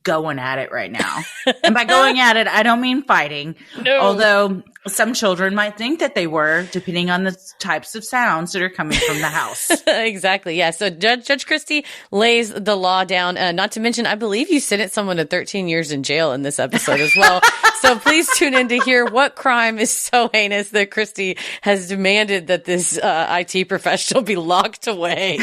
going at it right now? And by going at it, I don't mean fighting. No. Although some children might think that they were, depending on the types of sounds that are coming from the house. Exactly. Yeah. So Judge Christie lays the law down. Not to mention, I believe you sentenced someone to 13 years in jail in this episode as well. So please tune in to hear what crime is so heinous that Christie has demanded that this IT professional be locked away.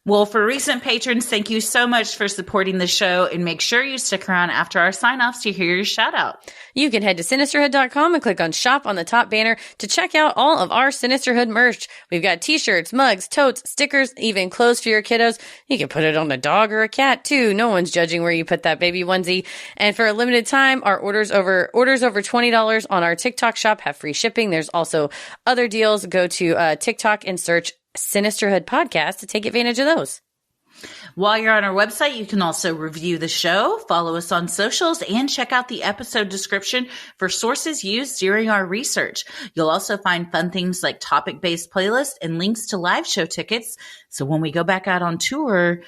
Well, for recent patrons, thank you so much for supporting the show, and make sure you stick around after our sign-offs to hear your shout-out. You can head to Sinisterhood.com and click on Shop on the top banner to check out all of our Sinisterhood merch. We've got t-shirts, mugs, totes, stickers, even clothes for your kiddos. You can put it on a dog or a cat, too. No one's judging where you put that baby onesie. And for a limited time, our orders over $20 on our TikTok shop have free shipping. There's also other deals. Go to TikTok and search Sinisterhood Podcast to take advantage of those. While you're on our website, you can also review the show, follow us on socials, and check out the episode description for sources used during our research. You'll also find fun things like topic-based playlists and links to live show tickets. So when we go back out on tour,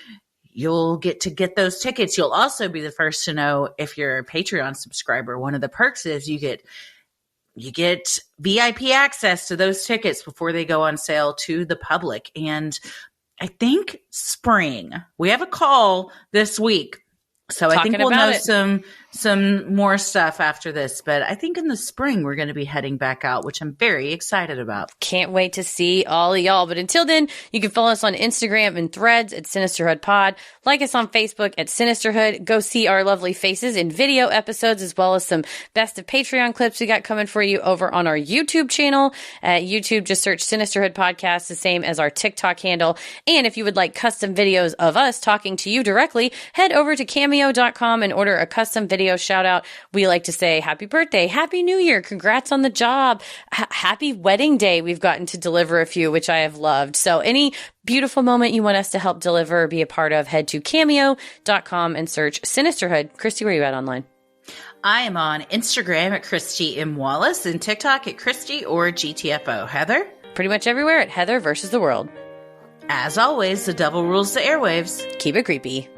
you'll get those tickets. You'll also be the first to know if you're a Patreon subscriber. One of the perks is you get VIP access to those tickets before they go on sale to the public. And I think spring, we have a call this week. So I think we'll know some more stuff after this. But I think in the spring, we're going to be heading back out, which I'm very excited about. Can't wait to see all of y'all. But until then, you can follow us on Instagram and Threads at Sinisterhood Pod. Like us on Facebook at Sinisterhood. Go see our lovely faces in video episodes, as well as some best of Patreon clips we got coming for you over on our YouTube channel. At YouTube, just search Sinisterhood Podcast, the same as our TikTok handle. And if you would like custom videos of us talking to you directly, head over to Cameo.com and order a custom video shout out. We like to say happy birthday, happy new year, congrats on the job, happy wedding day. We've gotten to deliver a few, which I have loved. So any beautiful moment you want us to help deliver or be a part of, head to Cameo.com and search Sinisterhood. Christy, where are you at online? I am on Instagram at Christy M. Wallace and TikTok at Christy or GTFO. Heather? Pretty much everywhere at Heather versus the World. As always, the devil rules the airwaves. Keep it creepy.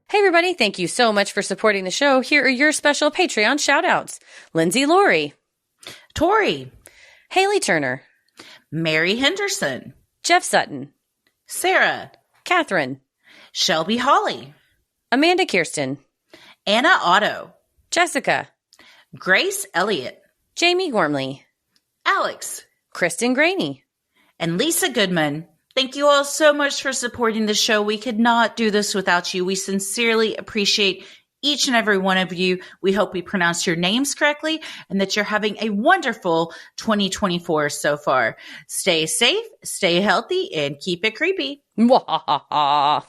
Hey everybody, thank you so much for supporting the show. Here are your special Patreon shoutouts. Lindsay Laurie, Tori, Haley Turner, Mary Henderson, Jeff Sutton, Sarah, Catherine, Shelby Holly, Amanda Kirsten, Anna Otto, Jessica, Grace Elliott, Jamie Gormley, Alex, Kristen Graney, and Lisa Goodman. Thank you all so much for supporting the show. We could not do this without you. We sincerely appreciate each and every one of you. We hope we pronounced your names correctly and that you're having a wonderful 2024 so far. Stay safe, stay healthy, and keep it creepy. Mwahaha.